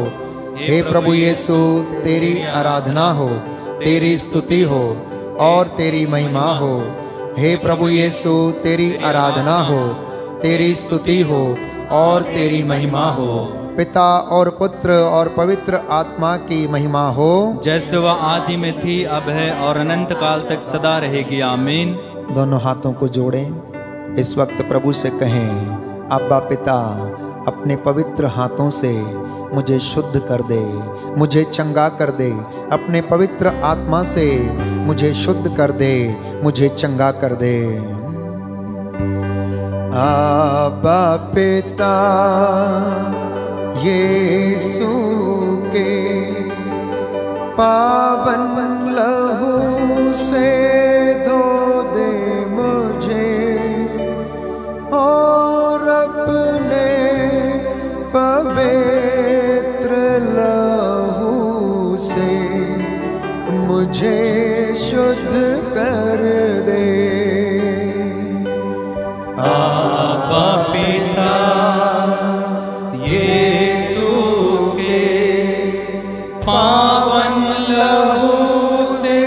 Speaker 2: हे प्रभु यीशु तेरी आराधना हो, तेरी स्तुति हो और तेरी महिमा हो। हे प्रभु यीशु तेरी आराधना हो, तेरी स्तुति हो और तेरी महिमा हो। पिता और पुत्र और पवित्र आत्मा की महिमा हो,
Speaker 1: जैसे वह आदि में थी, अब है और अनंत काल तक सदा रहेगी। आमीन।
Speaker 2: दोनों हाथों को जोड़ें। इस वक्त प्रभु से कहें, अब्बा पिता अपने पवित्र हाथों से मुझे शुद्ध कर दे, मुझे चंगा कर दे। अपने पवित्र आत्मा से मुझे शुद्ध कर दे, मुझे चंगा कर दे। अब्बा पिता यीशु के पावन लहू से धो दे मुझे और अपने पवित्र लहू से मुझे शुद्ध कर दे।
Speaker 1: अब्बा पिता यीशु के पावन लहू से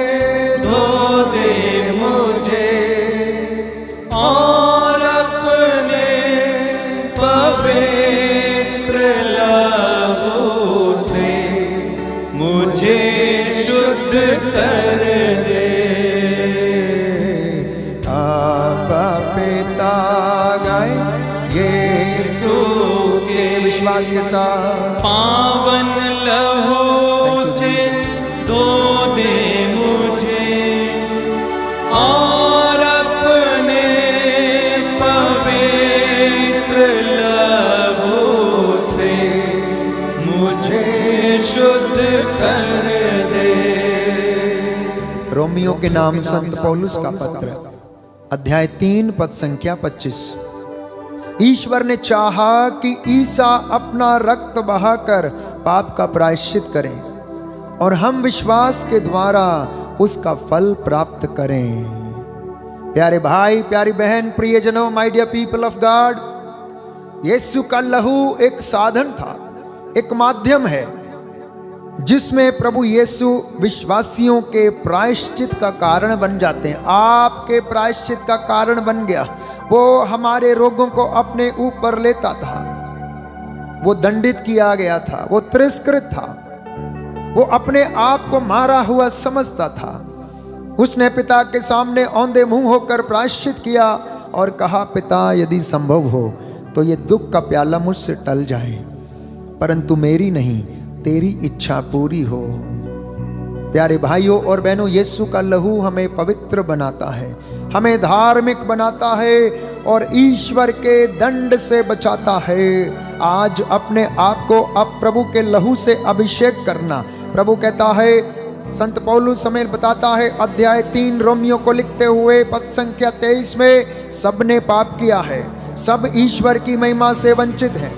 Speaker 1: धो दे मुझे और अपने पवित्र लहू से मुझे शुद्ध कर दे।
Speaker 2: अब्बा पिता गाए यीशु के विश्वास के साथ,
Speaker 1: पावन लहू से धो दे मुझे और अपने पवित्र लहू से मुझे शुद्ध कर दे।
Speaker 2: रोमियो के नाम संत पौलुस का पत्र, अध्याय 3 पद संख्या 25। ईश्वर ने चाहा कि ईसा अपना रक्त बहाकर पाप का प्रायश्चित करें और हम विश्वास के द्वारा उसका फल प्राप्त करें। प्यारे भाई, प्यारी बहन, प्रियजनों, my dear people of God, Yeshu का लहू एक साधन था, एक माध्यम है जिसमें प्रभु यीशु विश्वासियों के प्रायश्चित का कारण बन जाते हैं। आपके प्रायश्चित का कारण बन गया। वो हमारे रोगों को अपने ऊपर लेता था, वो दंडित किया गया था, वो तिरस्कृत था, वो अपने आप को मारा हुआ समझता था। उसने पिता के सामने औंधे मुंह होकर प्रायश्चित किया और कहा, पिता यदि संभव हो तो ये दुख का प्याला मुझसे टल जाए, परंतु मेरी नहीं तेरी इच्छा पूरी हो। प्यारे भाइयों और बहनों, यीशु का लहू हमें पवित्र बनाता है, हमें धार्मिक बनाता है और ईश्वर के दंड से बचाता है। आज अपने आप को अब प्रभु के लहू से अभिषेक करना। प्रभु कहता है, संत पौलुस हमें बताता है अध्याय 3 रोमियो को लिखते हुए पद संख्या 23 में, सबने पाप किया है, सब ईश्वर की महिमा से वंचित हैं।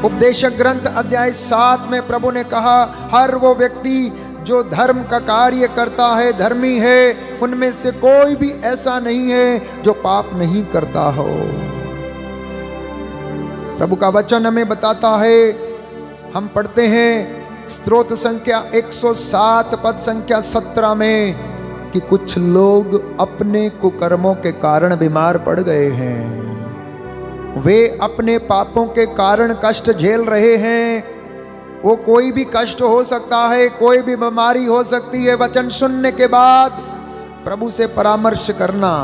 Speaker 2: उपदेशक ग्रंथ अध्याय 7 में प्रभु ने कहा, हर वो व्यक्ति जो धर्म का कार्य करता है धर्मी है, उनमें से कोई भी ऐसा नहीं है जो पाप नहीं करता हो। प्रभु का वचन हमें बताता है, हम पढ़ते हैं स्तोत्र संख्या 107 पद संख्या 17 में कि कुछ लोग अपने कुकर्मों के कारण बीमार पड़ गए हैं। वे अपने पापों के कारण कष्ट झेल रहे हैं। वो कोई भी कष्ट हो सकता है, कोई भी बीमारी हो सकती है। वचन सुनने के बाद प्रभु से परामर्श करना,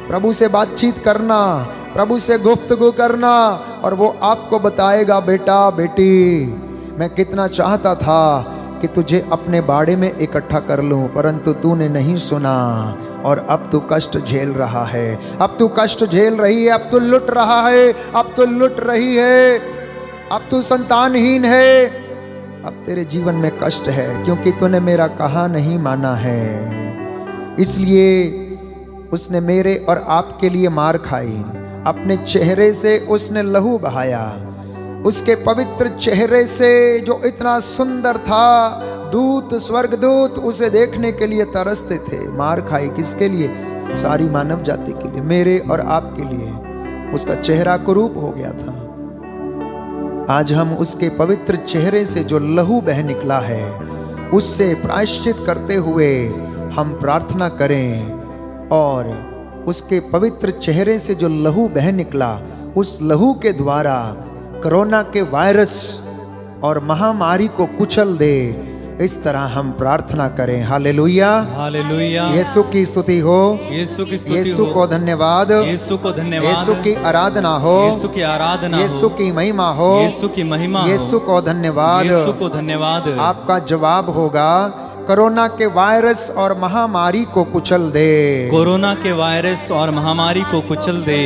Speaker 2: प्रभु से बातचीत करना, प्रभु से गुफ्तगू करना, और वो आपको बताएगा, बेटा बेटी मैं कितना चाहता था कि तुझे अपने बाड़े में इकट्ठा कर लूं, परंतु तूने नहीं सुना और अब तू कष्ट झेल रहा है, अब तू कष्ट झेल रही है, अब तू लुट रहा है, अब तू लुट रही है, अब तू संतानहीन है, अब तेरे जीवन में कष्ट है क्योंकि तूने मेरा कहा नहीं माना है। इसलिए उसने मेरे और आपके लिए मार खाई, अपने चेहरे से उसने लहू बहाया। उसके पवित्र चेहरे से जो इतना सुंदर था, दूत स्वर्गदूत उसे देखने के लिए तरसते थे। मार खाई किसके लिए? सारी मानव जाति के लिए, मेरे और आपके लिए। उसका चेहरा कुरूप हो गया था। आज हम उसके पवित्र चेहरे से जो लहू बह निकला है, उससे प्रायश्चित करते हुए हम प्रार्थना करें, और उसके पवित्र चेहरे से जो लहू बह निकला, उस लहू के द्वारा कोरोना के वायरस और महामारी को कुचल दे। इस तरह हम प्रार्थना करें। Hallelujah,
Speaker 1: hallelujah.
Speaker 2: यीशु की स्तुति हो,
Speaker 1: यीशु की स्तुति
Speaker 2: यीशु
Speaker 1: हो,
Speaker 2: को धन्यवाद,
Speaker 1: यीशु को धन्यवाद,
Speaker 2: यीशु की आराधना हो,
Speaker 1: यीशु की आराधना हो,
Speaker 2: यीशु की महिमा हो,
Speaker 1: यीशु की महिमा हो,
Speaker 2: यीशु को धन्यवाद,
Speaker 1: यीशु को धन्यवाद।
Speaker 2: आपका जवाब होगा, कोरोना के वायरस और महामारी को कुचल दे,
Speaker 1: कोरोना के वायरस और महामारी को कुचल दे।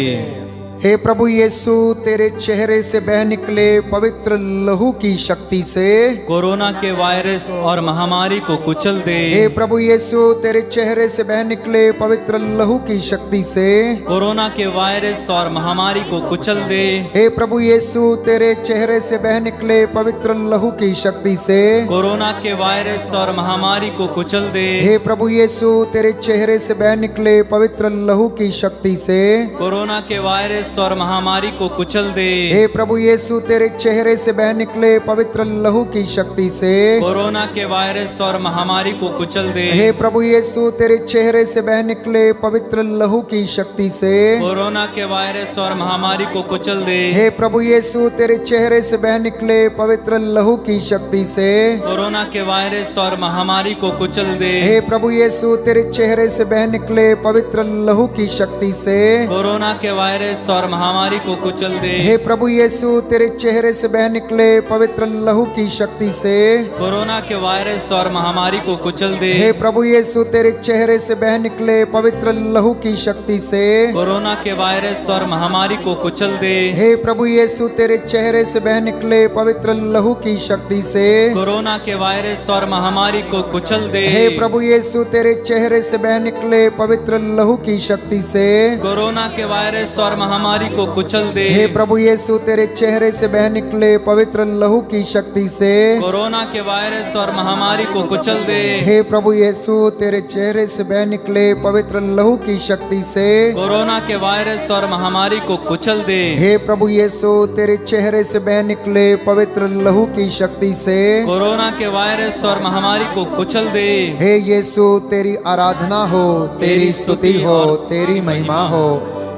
Speaker 2: हे प्रभु यीशु, तेरे चेहरे से बह निकले पवित्र लहू की शक्ति से
Speaker 1: कोरोना के वायरस और महामारी को कुचल दे।
Speaker 2: हे प्रभु यीशु, तेरे चेहरे से बह निकले पवित्र लहू की शक्ति से
Speaker 1: कोरोना के वायरस और महामारी को कुचल दे।
Speaker 2: हे प्रभु यीशु, तेरे चेहरे से बह निकले पवित्र लहू की शक्ति से
Speaker 1: कोरोना के वायरस और महामारी को कुचल दे।
Speaker 2: हे प्रभु यीशु, तेरे चेहरे से बह निकले पवित्र लहू की शक्ति से
Speaker 1: कोरोना के वायरस और महामारी को कुचल दे।
Speaker 2: हे प्रभु यीशु, तेरे चेहरे से बह निकले पवित्र लहू की शक्ति से
Speaker 1: कोरोना के वायरस और महामारी को कुचल दे।
Speaker 2: हे प्रभु यीशु, तेरे चेहरे से बह निकले पवित्र लहू की शक्ति से
Speaker 1: कोरोना के वायरस और महामारी को कुचल दे।
Speaker 2: हे प्रभु यीशु, तेरे चेहरे से बह निकले पवित्र लहू की शक्ति से
Speaker 1: कोरोना के वायरस और महामारी को कुचल दे।
Speaker 2: हे प्रभु यीशु, तेरे चेहरे से बह निकले पवित्र लहू की शक्ति से
Speaker 1: कोरोना के वायरस और महामारी को कुचल दे।
Speaker 2: हे प्रभु यीशु, तेरे चेहरे से बह निकले पवित्र लहू की शक्ति से
Speaker 1: कोरोना के वायरस और महामारी को कुचल दे।
Speaker 2: हे प्रभु यीशु, तेरे चेहरे से बह निकले पवित्र लहू की शक्ति से
Speaker 1: कोरोना के वायरस और महामारी को कुचल दे।
Speaker 2: हे प्रभु यीशु, तेरे चेहरे से बह निकले पवित्र लहू की शक्ति से
Speaker 1: कोरोना के वायरस और महामारी को कुचल दे।
Speaker 2: हे प्रभु यीशु, तेरे चेहरे से बह निकले पवित्र लहू की शक्ति से
Speaker 1: कोरोना के वायरस और महामारी को कुचल दे।
Speaker 2: हे प्रभु यीशु, तेरे चेहरे से बह निकले पवित्र लहू की शक्ति से
Speaker 1: कोरोना के वायरस और महामारी को कुचल दे।
Speaker 2: हे प्रभु यीशु, तेरे चेहरे से बह निकले पवित्र लहू की शक्ति से
Speaker 1: कोरोना के वायरस और महामारी को कुचल दे।
Speaker 2: हे प्रभु यीशु, तेरे चेहरे से बह निकले पवित्र लहू की शक्ति से
Speaker 1: कोरोना के वायरस और महामारी को कुचल दे।
Speaker 2: हे यीशु, तेरी आराधना हो, तेरी स्तुति हो, तेरी महिमा हो।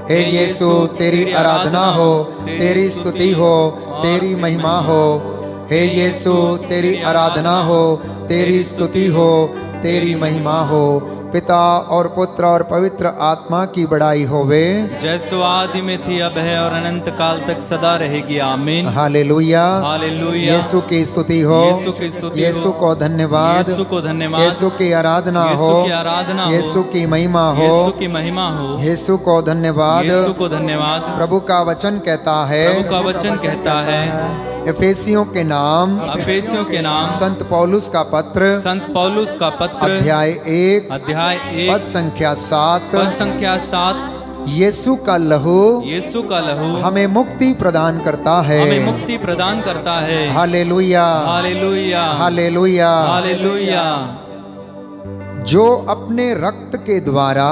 Speaker 2: हे यीशु, तेरी आराधना हो, तेरी स्तुति हो, तेरी महिमा हो। हे यीशु, तेरी आराधना हो, तेरी स्तुति हो, तेरी महिमा हो। पिता और पुत्र और पवित्र आत्मा की बड़ाई होवे,
Speaker 1: जैसो आदि में थी, अब है और अनंत काल तक सदा रहेगी। आमीन।
Speaker 2: Hallelujah,
Speaker 1: hallelujah.
Speaker 2: यीशु की स्तुति हो,
Speaker 1: यीशु की स्तुति हो,
Speaker 2: यीशु को धन्यवाद,
Speaker 1: यीशु को धन्यवाद,
Speaker 2: यीशु की आराधना हो,
Speaker 1: यीशु की आराधना हो,
Speaker 2: यीशु की महिमा हो,
Speaker 1: यीशु की महिमा हो,
Speaker 2: यीशु को धन्यवाद,
Speaker 1: यीशु को धन्यवाद।
Speaker 2: प्रभु का वचन कहता है,
Speaker 1: प्रभु का वचन कहता है,
Speaker 2: एफेसियों के नाम,
Speaker 1: एफेसियों के नाम,
Speaker 2: संत पौलुस का पत्र,
Speaker 1: संत पौलुस का पत्र,
Speaker 2: अध्याय 1
Speaker 1: अध्याय 1
Speaker 2: पद संख्या 7,
Speaker 1: पद संख्या 7,
Speaker 2: यीशु का लहू
Speaker 1: यीशु का लहू
Speaker 2: हमें मुक्ति प्रदान करता है।
Speaker 1: हमें मुक्ति प्रदान करता है।
Speaker 2: Hallelujah,
Speaker 1: hallelujah,
Speaker 2: hallelujah.
Speaker 1: हालेलुया।
Speaker 2: जो अपने रक्त के द्वारा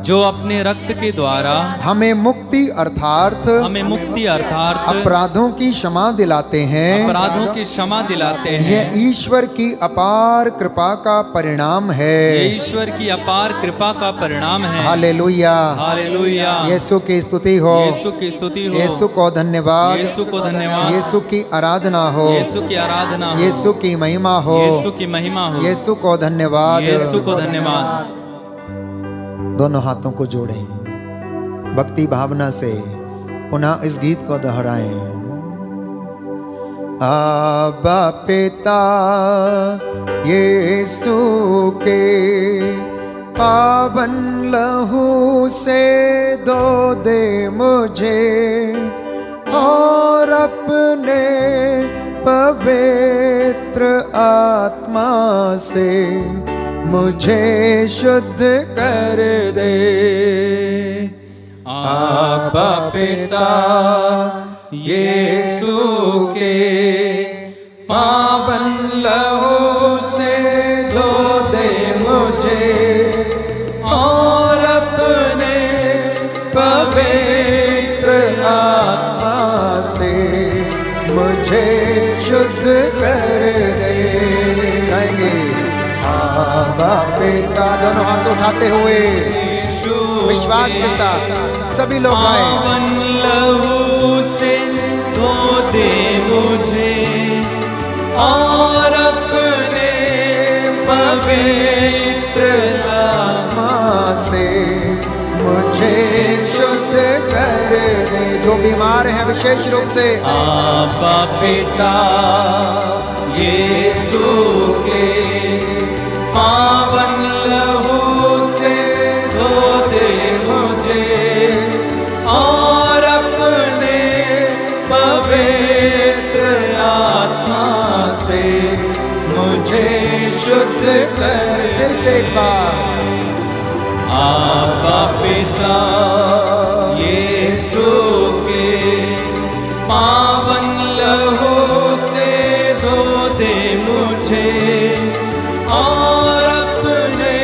Speaker 1: जो अपने रक्त के द्वारा
Speaker 2: हमें मुक्ति अर्थात अपराधों की क्षमा दिलाते हैं,
Speaker 1: अपराधों की क्षमा दिलाते हैं।
Speaker 2: यह ईश्वर की अपार कृपा का परिणाम है।
Speaker 1: ये ईश्वर की अपार कृपा का परिणाम है।
Speaker 2: Hallelujah,
Speaker 1: hallelujah.
Speaker 2: यीशु की स्तुति हो,
Speaker 1: यीशु की स्तुति हो,
Speaker 2: यीशु को धन्यवाद,
Speaker 1: यीशु को धन्यवाद,
Speaker 2: यीशु की आराधना हो,
Speaker 1: यीशु की आराधना हो,
Speaker 2: यीशु की महिमा हो,
Speaker 1: यीशु की महिमा हो,
Speaker 2: यीशु को धन्यवाद,
Speaker 1: यीशु को धन्यवाद।
Speaker 2: दोनों हाथों को जोड़ें, भक्ति भावना से पुनः इस गीत को दोहराएं। आबा पिता यीशु के पावन लहू से धो दे मुझे और अपने पवित्र आत्मा से मुझे शुद्ध कर दे। आबा पिता यीशु के पावन लहू से धो दे मुझे और अपने पवित्र आत्मा से मुझे शुद्ध कर दे। गाएंगे आबा पिता, दोनों हाथ उठाते हुए विश्वास के साथ सभी लोग गाएं।
Speaker 1: पावन लहू से धो दे मुझे और अपने पवित्र
Speaker 2: आत्मा से मुझे शुद्ध कर दे। जो बीमार हैं विशेष रूप से
Speaker 1: आबा पिता यीशु के पावन लहू से धो दे मुझे और अपने पवित्र आत्मा से मुझे शुद्ध कर।
Speaker 2: फिर से एक बार
Speaker 1: आबा पिता यीशु के पावन लहू से धो दे मुझे और अपने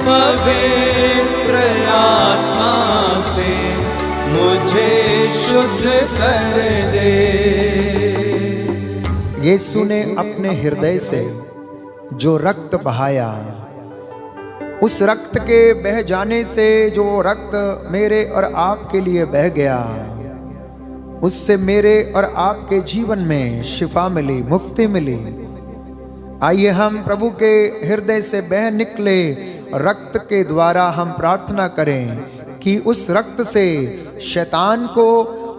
Speaker 1: पवित्र आत्मा से मुझे शुद्ध कर दे।
Speaker 2: यीशु ने अपने हृदय से जो रक्त बहाया, उस रक्त के बह जाने से जो रक्त मेरे और आपके लिए बह गया, उससे मेरे और आपके जीवन में शिफा मिली, मुक्ति मिली। आइए हम प्रभु के हृदय से बह निकले रक्त के द्वारा हम प्रार्थना करें कि उस रक्त से शैतान को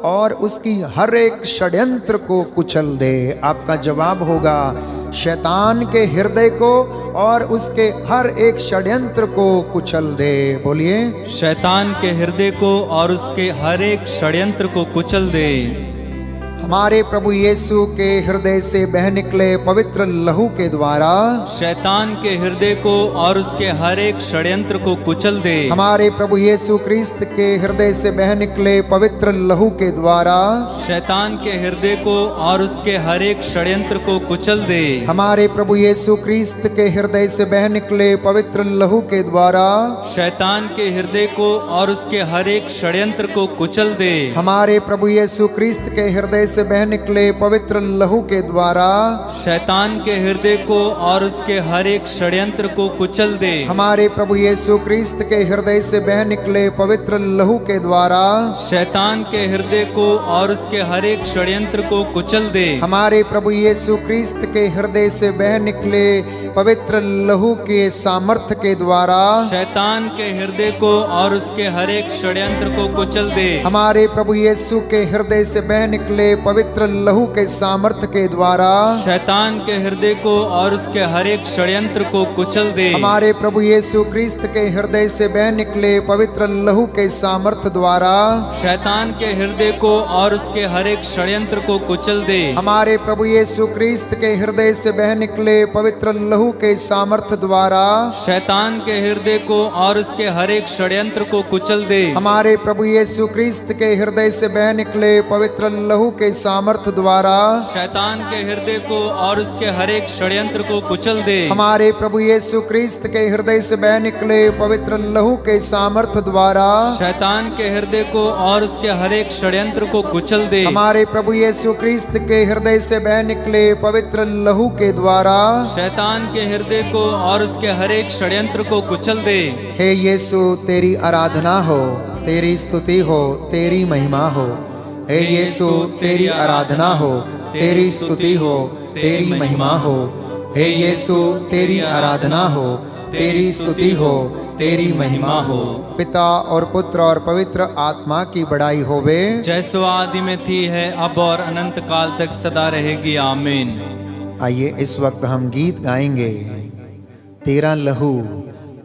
Speaker 2: और उसकी हर एक षड्यंत्र को कुचल दे। आपका जवाब होगा शैतान के हृदय को और उसके हर एक षड्यंत्र को कुचल दे। बोलिए
Speaker 1: शैतान के हृदय को और उसके हर एक षड्यंत्र को कुचल दे।
Speaker 2: हमारे प्रभु यीशु के हृदय से बह निकले पवित्र लहू के द्वारा
Speaker 1: शैतान के हृदय को और उसके हर एक षड्यंत्र को कुचल दे।
Speaker 2: हमारे प्रभु यीशु क्रिस्त के हृदय से बह निकले पवित्र लहू के द्वारा
Speaker 1: शैतान के हृदय को और उसके हर एक षड्यंत्र को कुचल दे।
Speaker 2: हमारे प्रभु यीशु क्रिस्त के हृदय से बह निकले पवित्र लहू के द्वारा
Speaker 1: शैतान के हृदय को और उसके हर एक षड्यंत्र को कुचल दे।
Speaker 2: हमारे प्रभु यीशु क्रिस्त के हृदय से बह निकले पवित्र लहू के द्वारा
Speaker 1: शैतान के हृदय को और उसके हर एक षड्यंत्र को कुचल दे।
Speaker 2: हमारे प्रभु यीशु क्रिस्त के हृदय से बह निकले पवित्र लहू के द्वारा
Speaker 1: शैतान के हृदय को और उसके हर एक षड्यंत्र को कुचल दे।
Speaker 2: हमारे प्रभु यीशु क्रिस्त के हृदय से बह निकले पवित्र लहू के सामर्थ्य के द्वारा
Speaker 1: शैतान के हृदय को और उसके हर एक षड्यंत्र को कुचल दे।
Speaker 2: हमारे प्रभु यीशु के हृदय से बह निकले पवित्र लहू के सामर्थ्य के द्वारा
Speaker 1: शैतान के हृदय को और उसके हर एक षड्यंत्र को कुचल दे।
Speaker 2: हमारे प्रभु यीशु क्रिस्त के हृदय से बह निकले पवित्र लहू के सामर्थ्य द्वारा
Speaker 1: शैतान के हृदय को और उसके हर एक षड्यंत्र को कुचल दे।
Speaker 2: हमारे प्रभु यीशु क्रिस्त के हृदय से बह निकले पवित्र लहू के सामर्थ्य द्वारा
Speaker 1: शैतान के हृदय को और उसके हर एक षड्यंत्र को कुचल दे।
Speaker 2: हमारे प्रभु यीशु क्रिस्त के हृदय से बह निकले पवित्र लहू के सामर्थ्य द्वारा
Speaker 1: शैतान के हृदय को और उसके हर एक षड्यंत्र को कुचल दे।
Speaker 2: हमारे प्रभु यीशु क्रिस्त के हृदय से बह निकले पवित्र लहू के सामर्थ्य द्वारा
Speaker 1: शैतान के हृदय को और उसके हर एक षड्यंत्र को कुचल दे।
Speaker 2: हमारे प्रभु यीशु क्रिस्त के हृदय से बह निकले पवित्र लहू के द्वारा
Speaker 1: शैतान के हृदय को और उसके हर एक षड्यंत्र को कुचल दे।
Speaker 2: हे यीशु, तेरी आराधना हो, तेरी स्तुति हो, तेरी महिमा हो। हे यीशु, तेरी आराधना हो, तेरी स्तुति हो, तेरी महिमा हो। हे यीशु, तेरी आराधना हो, तेरी स्तुति हो, तेरी महिमा हो। पिता और पुत्र और पवित्र आत्मा की बड़ाई होवे,
Speaker 1: जैसो आदि में थी है, अब और अनंत काल तक सदा रहेगी। आमीन।
Speaker 2: आइए इस वक्त हम गीत गाएंगे। तेरा लहू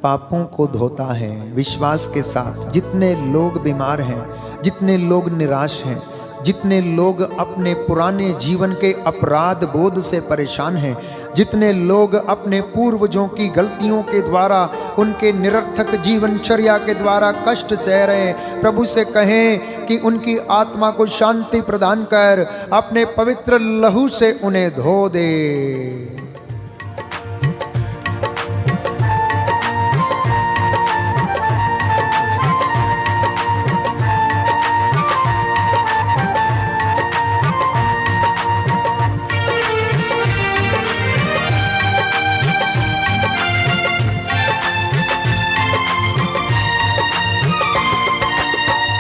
Speaker 2: पापों को धोता है। विश्वास के साथ जितने लोग बीमार हैं, जितने लोग निराश हैं, जितने लोग अपने पुराने जीवन के अपराध बोध से परेशान हैं, जितने लोग अपने पूर्वजों की गलतियों के द्वारा, उनके निरर्थक जीवनचर्या के द्वारा कष्ट सह रहे हैं, प्रभु से कहें कि उनकी आत्मा को शांति प्रदान कर अपने पवित्र लहू से उन्हें धो दे।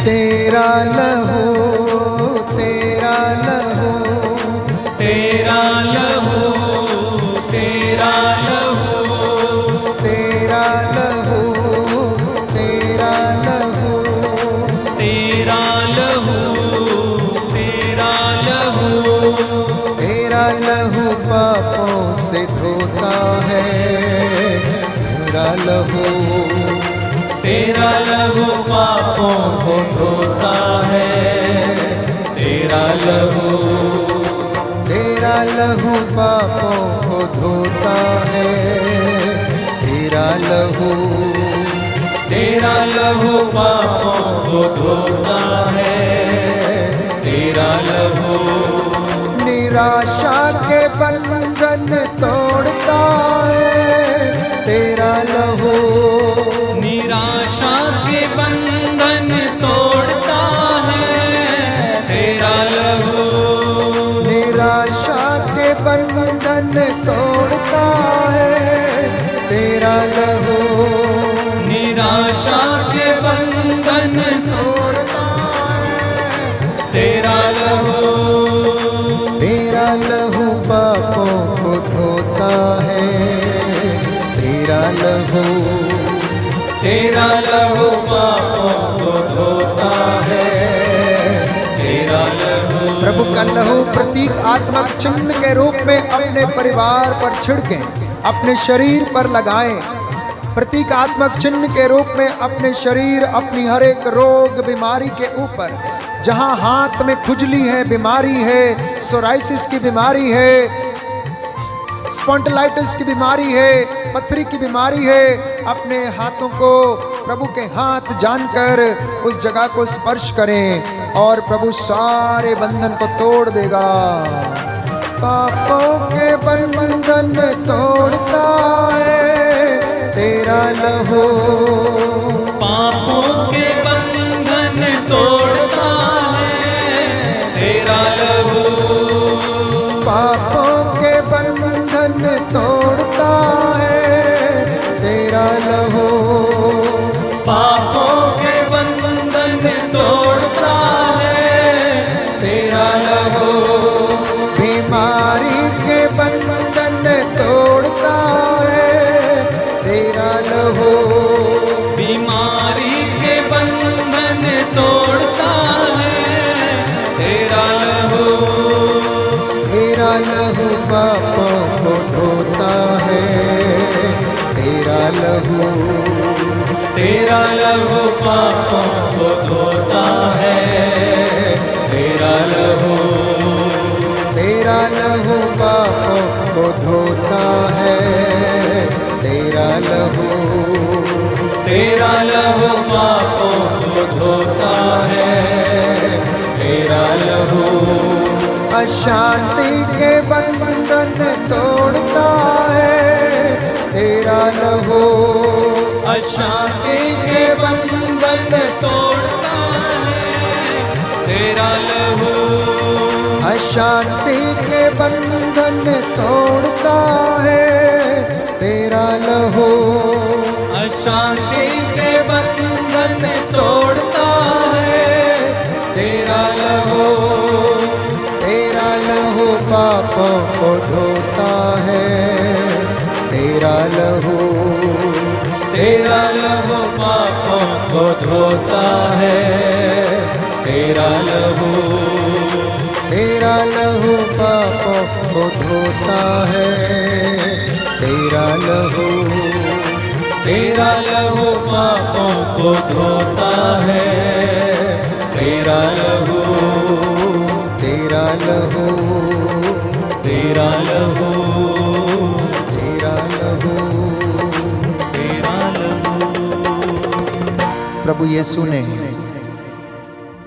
Speaker 2: तेरा लहू, तेरा लहू,
Speaker 1: तेरा लहू, तेरा लहू,
Speaker 2: तेरा लहू, तेरा लहू,
Speaker 1: तेरा लहू, तेरा लहू,
Speaker 2: तेरा लहू पापों से धोता है। तेरा लहू,
Speaker 1: तेरा लहू पापों से धोता है। तेरा लहू,
Speaker 2: तेरा लहू पापों को धोता है। तेरा लहू,
Speaker 1: तेरा लहू पापों को धोता है। तेरा लहू
Speaker 2: निराशा के बंधन तोड़ता है। तेरा लहू
Speaker 1: निराशा के बंधन तोड़ता है। तेरा लहू
Speaker 2: निराशा के बंधन तोड़ता है। तेरा लहू
Speaker 1: निराशा के बंधन
Speaker 2: तोड़ता है।
Speaker 1: तेरा लहू,
Speaker 2: तेरा लहू पापों को धोता है। तेरा लहू,
Speaker 1: तेरा लहू पापों को धोता है। तेरा लहू
Speaker 2: प्रभु का लहू प्रतीकात्मक चिन्ह के रूप में अपने परिवार पर छिड़कें, अपने शरीर पर लगाएं। प्रतीकात्मक चिन्ह के रूप में अपने शरीर, अपनी हर एक रोग बीमारी के ऊपर, जहां हाथ में खुजली है, बीमारी है, सोराइसिस की बीमारी है, स्पॉन्डिलाइटिस की बीमारी है, पथरी की बीमारी है, अपने हाथों को प्रभु के हाथ जानकर उस जगह को स्पर्श करें और प्रभु सारे बंधन को तोड़ देगा। पापों के बंधन तोड़ता है। तेरा लहू
Speaker 1: पापों के बंधन तोड़ता है। तेरा लहू
Speaker 2: पापों के बंधन तोड़ता है। तेरा लहू
Speaker 1: पापों के बंधन तोड़ता है। तेरा लहू
Speaker 2: बीमारी के बंधन तोड़ता है। तेरा लहू तेरा लहू,
Speaker 1: तेरा लहू पापों को धोता है, तेरा लहू,
Speaker 2: तेरा लहू पापों को धोता है, तेरा लहू,
Speaker 1: तेरा लहू पापों को धोता है, तेरा लहू
Speaker 2: अशांति के बंधन तोड़ता है, तेरा लहू,
Speaker 1: अशांति के बंधन तोड़ता है, तेरा लहू,
Speaker 2: अशांति के बंधन तोड़ता है, तेरा लहू,
Speaker 1: अशांति के बंधन तोड़ता है, तेरा लहू,
Speaker 2: तेरा लहू पापों को धोता है, तेरा लहू,
Speaker 1: तेरा लहू पापों को धोता है, तेरा लहू,
Speaker 2: तेरा लहू पापों को धोता है, तेरा लहू,
Speaker 1: तेरा लहू पापों को धोता है, तेरा लहू,
Speaker 2: तेरा लहू,
Speaker 1: तेरा लहू,
Speaker 2: तेरा लहू।
Speaker 1: तेरा लहू।
Speaker 2: प्रभु यीशु ने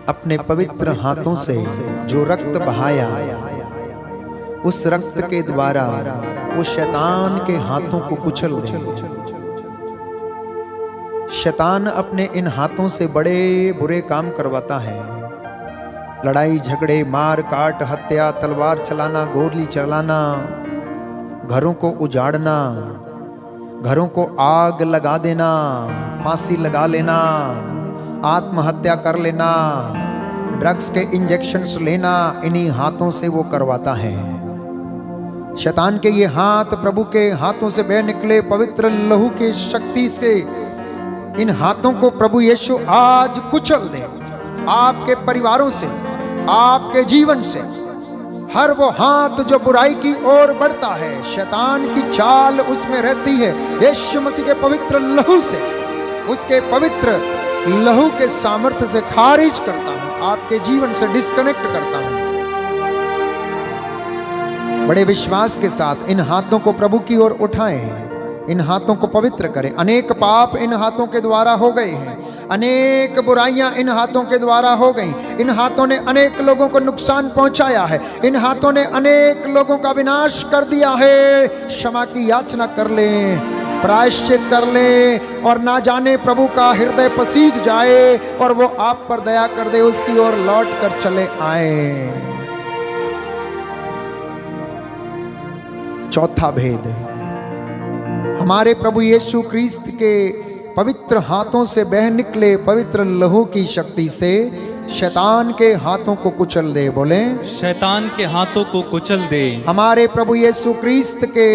Speaker 2: अपने पवित्र हाथों से जो रक्त बहाया, उस रक्त के द्वारा वो शैतान के हाथों को कुचल दे। शैतान अपने इन हाथों से बड़े बुरे काम करवाता है। लड़ाई झगड़े, मार काट, हत्या, तलवार चलाना, गोली चलाना, घरों को उजाड़ना, घरों को आग लगा देना, फांसी लगा लेना, आत्महत्या कर लेना, ड्रग्स के इंजेक्शंस लेना, इन्हीं हाथों से वो करवाता है। शैतान के ये हाथ प्रभु के हाथों से बह निकले पवित्र लहू की शक्ति से इन हाथों को प्रभु यीशु आज कुचल दे। आपके परिवारों से, आपके जीवन से हर वो हाथ जो बुराई की ओर बढ़ता है, शैतान की चाल उसमें रहती है, यीशु मसीह के पवित्र लहू से, उसके पवित्र लहू के सामर्थ्य से खारिज करता हूं, आपके जीवन से डिस्कनेक्ट करता हूं। बड़े विश्वास के साथ इन हाथों को प्रभु की ओर उठाएं, इन हाथों को पवित्र करें। अनेक पाप इन हाथों के द्वारा हो गए हैं, अनेक बुराइयां इन हाथों के द्वारा हो गई। इन हाथों ने अनेक लोगों को नुकसान पहुंचाया है, इन हाथों ने अनेक लोगों का विनाश कर दिया है। क्षमा की याचना कर लें, प्रायश्चित कर लें, और ना जाने प्रभु का हृदय पसीज जाए और वो आप पर दया कर दे, उसकी ओर लौट कर चले आए। चौथा भेद, हमारे प्रभु यीशु क्रिस्त के पवित्र हाथों से बह निकले पवित्र लहू की शक्ति से शैतान के हाथों को कुचल दे। बोले,
Speaker 1: शैतान के हाथों को कुचल दे।
Speaker 2: हमारे प्रभु यीशु क्रिस्त के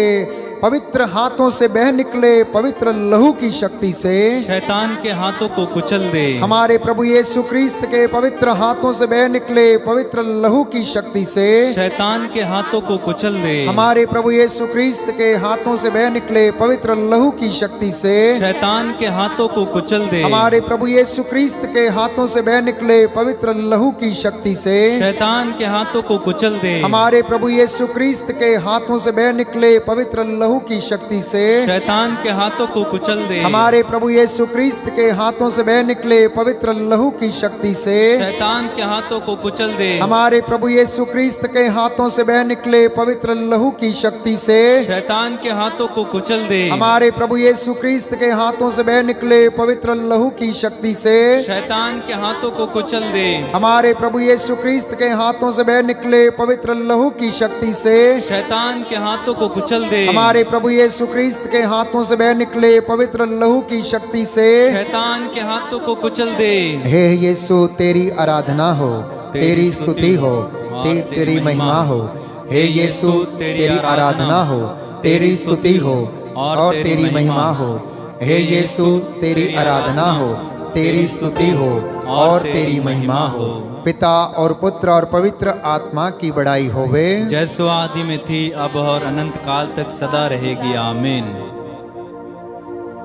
Speaker 2: पवित्र हाथों से बह निकले पवित्र लहू की शक्ति से
Speaker 1: शैतान के हाथों को कुचल दे।
Speaker 2: हमारे प्रभु यीशु क्रिस्त के पवित्र हाथों से बह निकले पवित्र लहू की शक्ति से
Speaker 1: शैतान के हाथों को कुचल दे।
Speaker 2: हमारे प्रभु यीशु क्रिस्त के हाथों से बह निकले पवित्र लहू की शक्ति से
Speaker 1: शैतान के हाथों को कुचल दे।
Speaker 2: हमारे प्रभु यीशु क्रिस्त के हाथों से बह निकले पवित्र लहू की शक्ति से
Speaker 1: शैतान के हाथों को कुचल दे।
Speaker 2: हमारे प्रभु यीशु क्रिस्त के हाथों से बह निकले पवित्र लहू की शक्ति से
Speaker 1: शैतान के हाथों को कुचल दे।
Speaker 2: हमारे प्रभु यीशु क्रिस्त के हाथों से बह निकले पवित्र लहू की शक्ति से
Speaker 1: शैतान के हाथों को कुचल दे।
Speaker 2: हमारे प्रभु यीशु क्रिस्त के हाथों से बह निकले पवित्र लहू की शक्ति से
Speaker 1: शैतान के हाथों को कुचल दे।
Speaker 2: हमारे प्रभु यीशु क्रिस्त के हाथों से बह निकले पवित्र लहू की शक्ति से
Speaker 1: शैतान के हाथों को कुचल दे।
Speaker 2: हमारे प्रभु यीशु क्रिस्त के हाथों से बह निकले पवित्र लहू की शक्ति से
Speaker 1: शैतान के हाथों को कुचल दे।
Speaker 2: हमारे प्रभु यीशु क्रिस्त के हाथों से बह निकले पवित्र लहू की शक्ति से
Speaker 1: शैतान के हाथों को कुचल दे।
Speaker 2: हे यीशु, तेरी आराधना हो, तेरी स्तुति हो, तेरी महिमा हो। हे यीशु, तेरी आराधना हो, तेरी स्तुति हो और तेरी महिमा हो। हे यीशु, तेरी आराधना हो, तेरी स्तुति हो और तेरी महिमा हो। पिता और पुत्र और पवित्र आत्मा की बड़ाई होवे,
Speaker 1: जैसो आदि में थी, अब और अनंत काल तक सदा रहेगी। आमीन।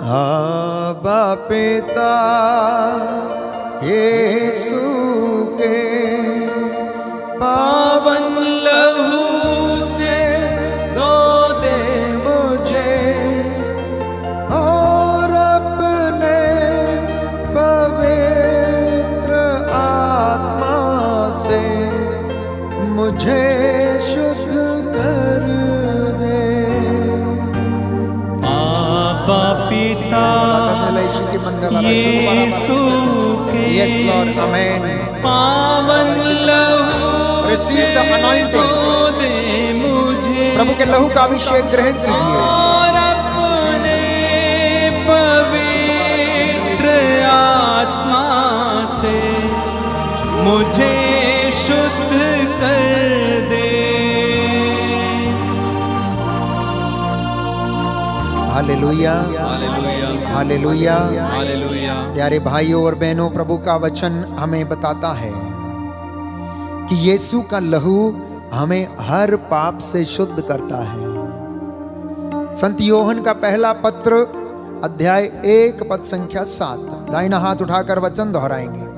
Speaker 2: आबा पिता यीशु के
Speaker 1: पावन लहू से धो दे मुझे,
Speaker 2: और अपने पवित्र आत्मा से मुझे शुद्ध कर दे।
Speaker 1: आबा पिता यीशु के
Speaker 2: यस लॉर्ड, आमेन।
Speaker 1: पावन लहू
Speaker 2: Receive the anointing.
Speaker 1: धो दे मुझे,
Speaker 2: प्रभु के लहू का अभिषेक ग्रहण कीजिए।
Speaker 1: और अपने पवित्र आत्मा से मुझे शुद्ध कर दे।
Speaker 2: Hallelujah,
Speaker 1: hallelujah,
Speaker 2: hallelujah.
Speaker 1: हालेलुया।
Speaker 2: प्यारे भाइयों और बहनों, प्रभु का वचन हमें बताता है कि यीशु का लहू हमें हर पाप से शुद्ध करता है। संत योहन का पहला पत्र अध्याय 1 पद संख्या 7, दाहिना हाथ उठाकर वचन दोहराएंगे।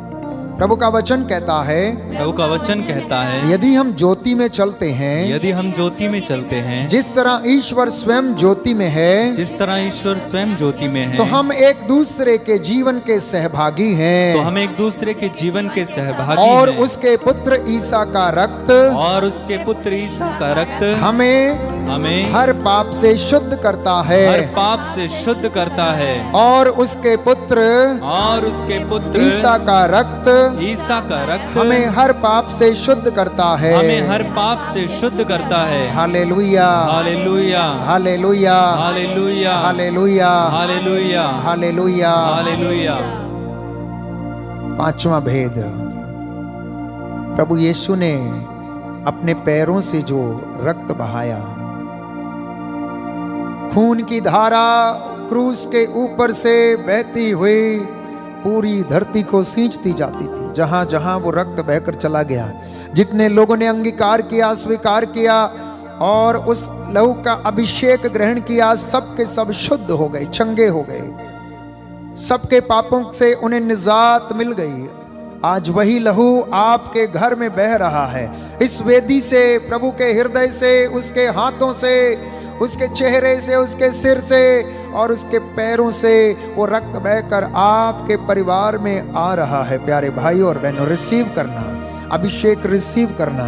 Speaker 2: प्रभु का वचन कहता है,
Speaker 1: प्रभु का वचन कहता है,
Speaker 2: यदि हम ज्योति में चलते हैं,
Speaker 1: यदि हम ज्योति में चलते हैं,
Speaker 2: जिस तरह ईश्वर स्वयं ज्योति में है,
Speaker 1: जिस तरह ईश्वर स्वयं ज्योति में है,
Speaker 2: तो हम एक दूसरे के जीवन के सहभागी हैं।
Speaker 1: तो हम एक दूसरे के जीवन के सहभागी
Speaker 2: और
Speaker 1: हैं।
Speaker 2: उसके पुत्र ईसा का रक्त,
Speaker 1: और उसके पुत्र ईसा का रक्त
Speaker 2: हमें हर पाप से शुद्ध करता है।
Speaker 1: हर पाप से शुद्ध करता है।
Speaker 2: और उसके पुत्र ईसा का रक्त हमें हर पाप से शुद्ध करता है।
Speaker 1: हमें हर पाप से शुद्ध करता है।
Speaker 2: Hallelujah,
Speaker 1: hallelujah,
Speaker 2: hallelujah,
Speaker 1: hallelujah,
Speaker 2: hallelujah,
Speaker 1: hallelujah,
Speaker 2: hallelujah.
Speaker 1: Hallelujah.
Speaker 2: पांचवा भेद, प्रभु यीशु ने अपने पैरों से जो रक्त बहाया, खून की धारा क्रूस के ऊपर से बहती हुई पूरी धरती को सींचती जाती थी। जहां जहां वो रक्त बहकर चला गया, जितने लोगों ने अंगीकार किया, स्वीकार किया और उस लहू का अभिषेक ग्रहण किया, सब के सब शुद्ध हो गए, चंगे हो गए, सबके पापों से उन्हें निजात मिल गई। आज वही लहू आपके घर में बह रहा है। इस वेदी से, प्रभु के हृदय से, उसके हाथों से, उसके चेहरे से, उसके सिर से और उसके पैरों से वो रक्त बहकर आपके परिवार में आ रहा है। प्यारे भाइयों और बहनों, रिसीव करना, अभिषेक रिसीव करना।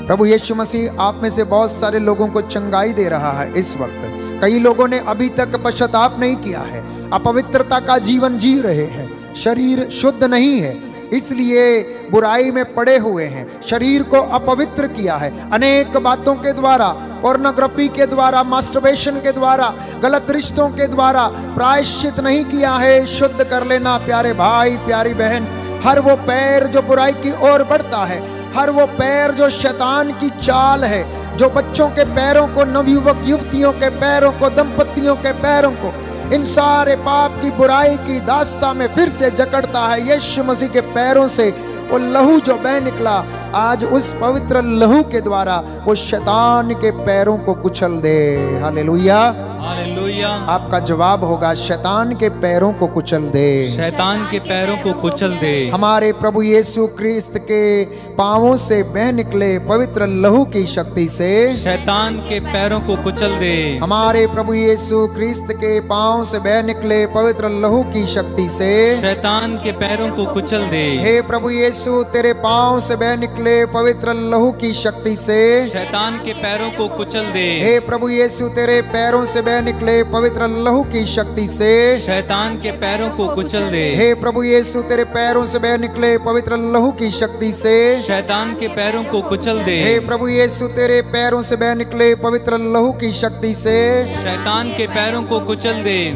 Speaker 2: प्रभु यीशु मसीह आप में से बहुत सारे लोगों को चंगाई दे रहा है इस वक्त। कई लोगों ने अभी तक पश्चाताप नहीं किया है, अपवित्रता का जीवन जी रहे हैं, शरीर शुद्ध नहीं है, इसलिए बुराई में पड़े हुए हैं, शरीर को अपवित्र किया है अनेक बातों के द्वारा, पोर्नोग्राफी के द्वारा, मास्टरबेशन के द्वारा, गलत रिश्तों के द्वारा। प्रायश्चित नहीं किया है, शुद्ध कर लेना प्यारे भाई, प्यारी बहन। हर वो पैर जो बुराई की ओर बढ़ता है, हर वो पैर जो शैतान की चाल है, जो बच्चों के पैरों को, नवयुवक युवतियों के पैरों को, दंपतियों के पैरों को, इन सारे पाप की, बुराई की दास्ता में फिर से जकड़ता है, यीशु मसीह के पैरों से वो लहू जो बह निकला, आज उस पवित्र लहू के द्वारा वो शैतान के पैरों को कुचल दे। Hallelujah,
Speaker 1: hallelujah.
Speaker 2: आपका जवाब होगा, शैतान के पैरों को कुचल दे,
Speaker 1: शैतान के पैरों को कुचल दे। हमारे
Speaker 2: प्रभु यीशु क्रिस्त के पांवों से बह निकले पवित्र लहू की शक्ति से
Speaker 1: शैतान के पैरों को कुचल दे।
Speaker 2: हमारे प्रभु यीशु क्रिस्त के पांव से बह निकले पवित्र लहू की शक्ति से
Speaker 1: शैतान के पैरों को कुचल दे।
Speaker 2: हे प्रभु यीशु, तेरे पांव से बह निकले पवित्र लहू की शक्ति से
Speaker 1: शैतान के पैरों को कुचल दे।
Speaker 2: हे प्रभु यीशु, तेरे पैरों से बह निकले पवित्र लहू की शक्ति से
Speaker 1: शैतान के पैरों को कुचल दे।
Speaker 2: हे प्रभु यीशु, तेरे पैरों से बह निकले पवित्र लहू की शक्ति से
Speaker 1: शैतान के पैरों को कुचल दे।
Speaker 2: हे प्रभु यीशु, तेरे पैरों से बह निकले पवित्र लहू की शक्ति से
Speaker 1: शैतान के पैरों को कुचल दे।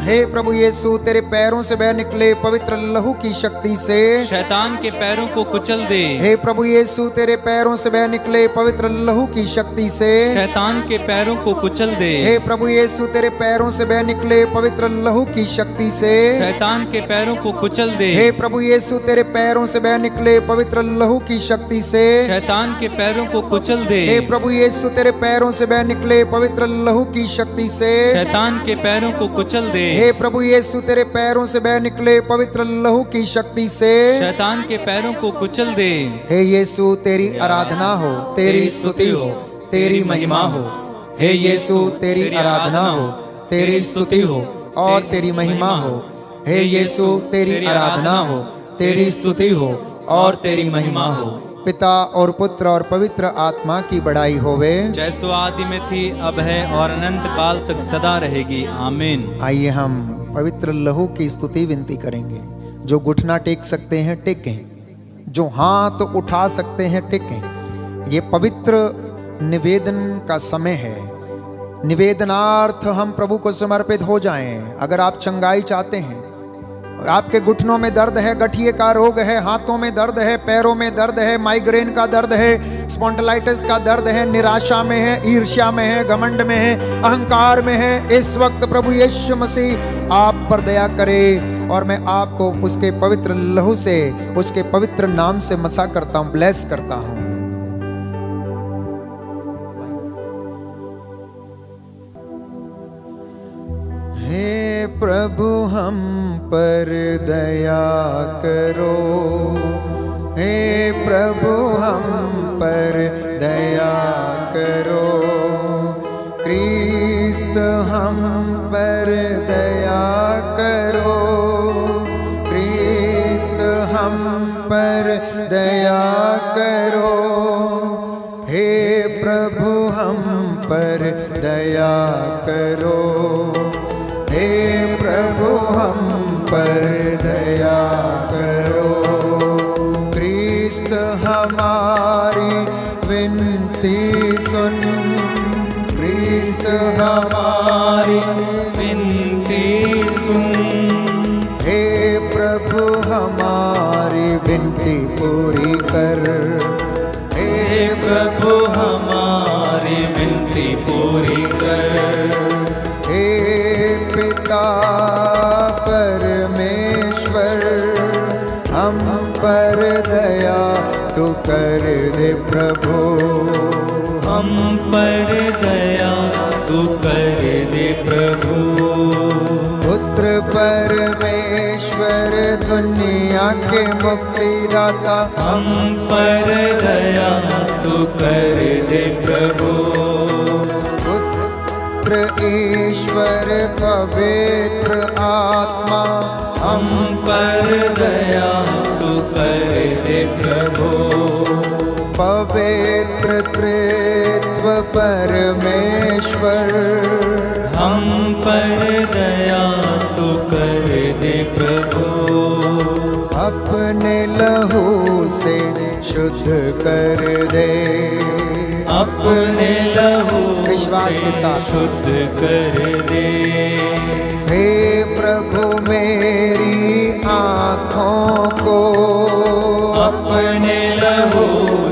Speaker 2: हे प्रभु यीशु तेरे पैरों से बह निकले पवित्र लहू की शक्ति से
Speaker 1: शैतान के पैरों को कुचल दे।
Speaker 2: हे प्रभु यीशु तेरे पैरों से बह निकले पवित्र लहू की शक्ति से
Speaker 1: शैतान के पैरों को कुचल दे।
Speaker 2: हे प्रभु यीशु तेरे पैरों से बह निकले पवित्र लहू की शक्ति से
Speaker 1: शैतान के पैरों को कुचल दे।
Speaker 2: हे प्रभु यीशु तेरे पैरों से बह निकले पवित्र लहू की शक्ति से
Speaker 1: शैतान के पैरों को कुचल दे।
Speaker 2: हे प्रभु यीशु तेरे पैरों से बह निकले पवित्र लहू की शक्ति से
Speaker 1: शैतान के पैरों को कुचल दे।
Speaker 2: हे प्रभु यीशु तेरे पैरों से बह निकले पवित्र लहू की शक्ति से
Speaker 1: शैतान के पैरों को कुचल दे।
Speaker 2: हे यीशु तेरी आराधना हो, तेरी स्तुति हो, तेरी महिमा हो। हे यीशु तेरी आराधना हो, तेरी स्तुति हो और तेरी महिमा हो। हे यीशु तेरी आराधना हो, तेरी स्तुति हो और तेरी महिमा हो। पिता और पुत्र और पवित्र आत्मा की बड़ाई होवे,
Speaker 1: जैसो आदि में थी अब है और अनंत काल तक सदा रहेगी। आमीन।
Speaker 2: आइए हम पवित्र लहू की स्तुति विनती करेंगे। जो घुटना टेक सकते हैं टेकें, जो हाथ उठा सकते हैं टेकें। ये पवित्र निवेदन का समय है। निवेदनार्थ हम प्रभु को समर्पित हो जाएं। अगर आप चंगाई चाहते हैं, आपके घुटनों में दर्द है, गठिए का रोग है, हाथों में दर्द है, पैरों में दर्द है, माइग्रेन का दर्द है, स्पॉन्डिलाइटिस का दर्द है, निराशा में है, ईर्ष्या में है, घमंड में है, अहंकार में है, इस वक्त प्रभु यीशु मसीह आप पर दया करे और मैं आपको उसके पवित्र लहू से, उसके पवित्र नाम से मसा करता हूं, ब्लेस करता हूं। हे प्रभु हम पर दया करो, हे प्रभु हम पर दया करो, क्रिस्त हम पर दया करो, क्रिस्त हम पर दया करो, हे प्रभु हम पर दया करो, हे प्रभु हम पर दया करो, क्रिस्त हमारी विनती सुन, क्रिस्त हमारी
Speaker 1: विनती सुन,
Speaker 2: हे प्रभु हमारी विनती पूरी कर,
Speaker 1: हे प्रभु हमारी विनती पूरी कर,
Speaker 2: पिता परमेश्वर हम पर दया तू कर दे प्रभु,
Speaker 1: हम पर दया तू कर दे प्रभु,
Speaker 2: पुत्र परमेश्वर दुनिया के मुक्तिदाता
Speaker 1: हम पर दया तू कर दे प्रभु,
Speaker 2: ईश्वर पवित्र आत्मा
Speaker 1: हम पर दया तू कर दे प्रभु,
Speaker 2: पवित्र त्रित्व परमेश्वर
Speaker 1: हम पर दया तू कर दे प्रभु,
Speaker 2: अपने लहू से शुद्ध कर दे,
Speaker 1: अपने लहू
Speaker 2: विश्वास के साथ
Speaker 1: शुद्ध कर दे,
Speaker 2: हे प्रभु मेरी आँखों को
Speaker 1: अपने लहू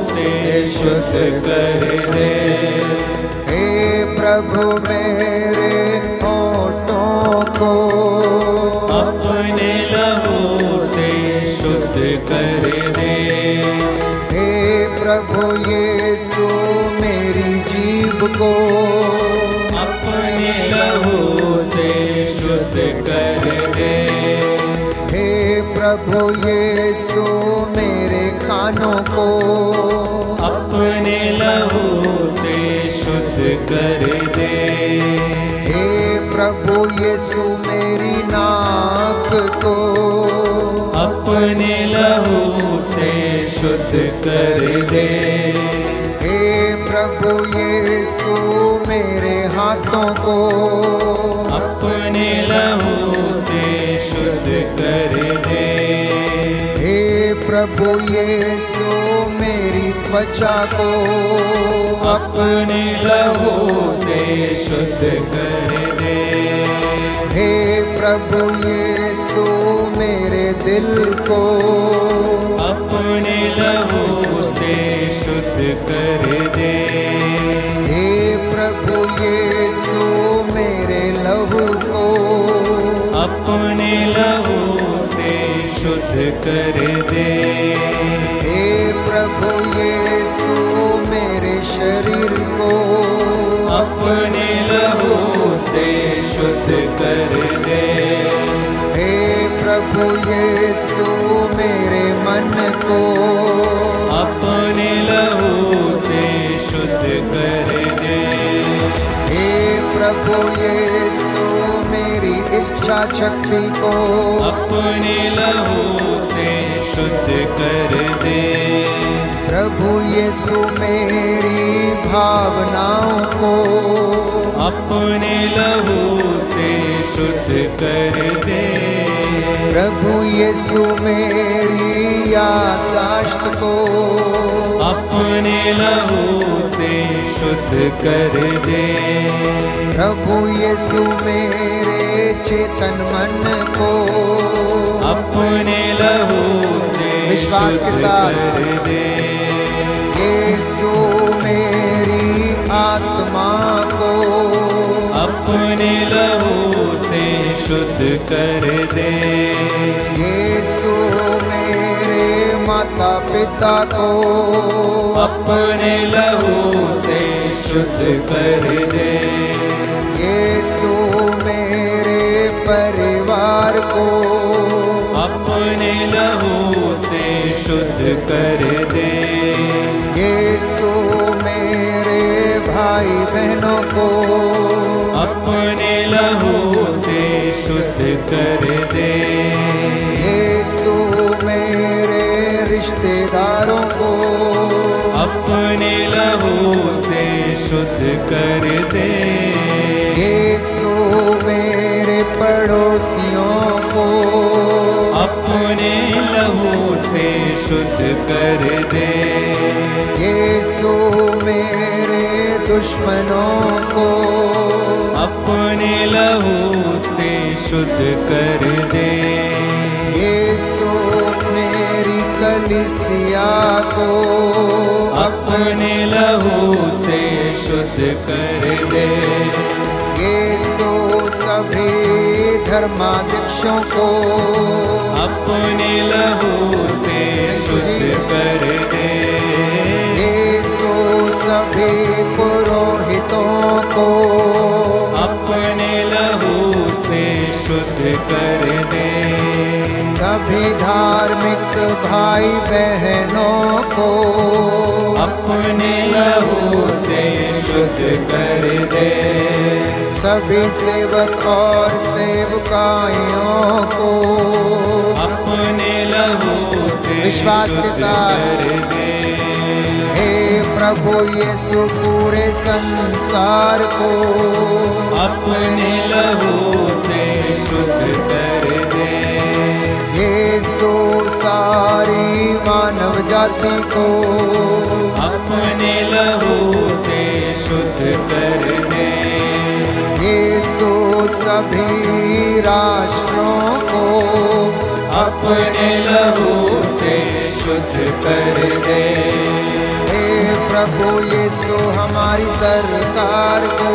Speaker 1: से शुद्ध कर दे,
Speaker 2: हे प्रभु मेरे होठों को
Speaker 1: अपने लहू से शुद्ध कर दे,
Speaker 2: हे प्रभु यीशु मेरी जीभ को
Speaker 1: अपने लहू से शुद्ध कर दे,
Speaker 2: हे प्रभु यीशु मेरे कानों को
Speaker 1: अपने लहू से शुद्ध कर दे,
Speaker 2: हे प्रभु यीशु मेरी नाक को
Speaker 1: अपने लहू से शुद्ध कर दे,
Speaker 2: हे प्रभु यीशु मेरे हाथों को
Speaker 1: अपने लहू से शुद्ध कर दे,
Speaker 2: हे प्रभु यीशु मेरी त्वचा को
Speaker 1: अपने लहू से शुद्ध कर दे,
Speaker 2: हे प्रभु यीशु मेरे दिल को
Speaker 1: अपने लहू से शुद्ध कर दे।
Speaker 2: हे प्रभु यीशु मेरे लहू को
Speaker 1: अपने लहू से शुद्ध कर दे।
Speaker 2: हे प्रभु यीशु मेरे शरीर को
Speaker 1: अपने लहू से शुद्ध कर दे।
Speaker 2: हे प्रभु यीशु मेरे मन को
Speaker 1: अपने लहू से शुद्ध कर दे।
Speaker 2: हे प्रभु यीशु मेरी इच्छा शक्ति को
Speaker 1: अपने लहू से शुद्ध कर दे।
Speaker 2: प्रभु यीशु मेरी भावनाओं को
Speaker 1: अपने लहू से शुद्ध कर दे।
Speaker 2: प्रभु यीशु मेरी याददाश्त को
Speaker 1: अपने लहू से शुद्ध कर दे।
Speaker 2: प्रभु यीशु मेरे चेतन मन को
Speaker 1: अपने लहू से
Speaker 2: विश्वास के
Speaker 1: शुद्ध
Speaker 2: साथ
Speaker 1: कर दे।
Speaker 2: यीशु मेरी आत्मा को
Speaker 1: अपने लहू से शुद्ध कर दे।
Speaker 2: यीशु मेरे माता पिता को
Speaker 1: अपने लहू से शुद्ध कर दे।
Speaker 2: यीशु मेरे परिवार को
Speaker 1: अपने लहू से शुद्ध कर दे।
Speaker 2: यीशु मेरे भाई बहनों को
Speaker 1: अपने लहू से शुद्ध कर दे।
Speaker 2: यीशु मेरे रिश्तेदारों को
Speaker 1: अपने लहू से शुद्ध कर दे।
Speaker 2: यीशु मेरे पड़ोसियों को
Speaker 1: अपने लहू से शुद्ध कर दे।
Speaker 2: यीशु मेरे दुश्मनों को
Speaker 1: अपने लहू से शुद्ध कर दे।
Speaker 2: यीशु मेरी कलीसिया को
Speaker 1: अपने लहू से शुद्ध कर दे।
Speaker 2: यीशु सभी धर्माध्यक्षों को
Speaker 1: अपने लहू से शुद्ध कर दे।
Speaker 2: यीशु सभी पुरोहितों को
Speaker 1: अपने लहू से शुद्ध कर दे।
Speaker 2: सभी धार्मिक भाई बहनों को
Speaker 1: अपने लहू से शुद्ध कर दे।
Speaker 2: सभी सेवक और सेवकाइयों को
Speaker 1: अपने लहू से
Speaker 2: विश्वास के
Speaker 1: शुद्ध
Speaker 2: साथ
Speaker 1: कर दे।
Speaker 2: हे प्रभु यीशु पूरे संसार को
Speaker 1: अपने लहू से शुद्ध कर दे।
Speaker 2: यीशु सारी मानव जाति को
Speaker 1: अपने लहू से शुद्ध कर दे।
Speaker 2: यीशु सभी राष्ट्रों को
Speaker 1: अपने लहू से शुद्ध कर दे।
Speaker 2: हे प्रभु यीशु हमारी सरकार को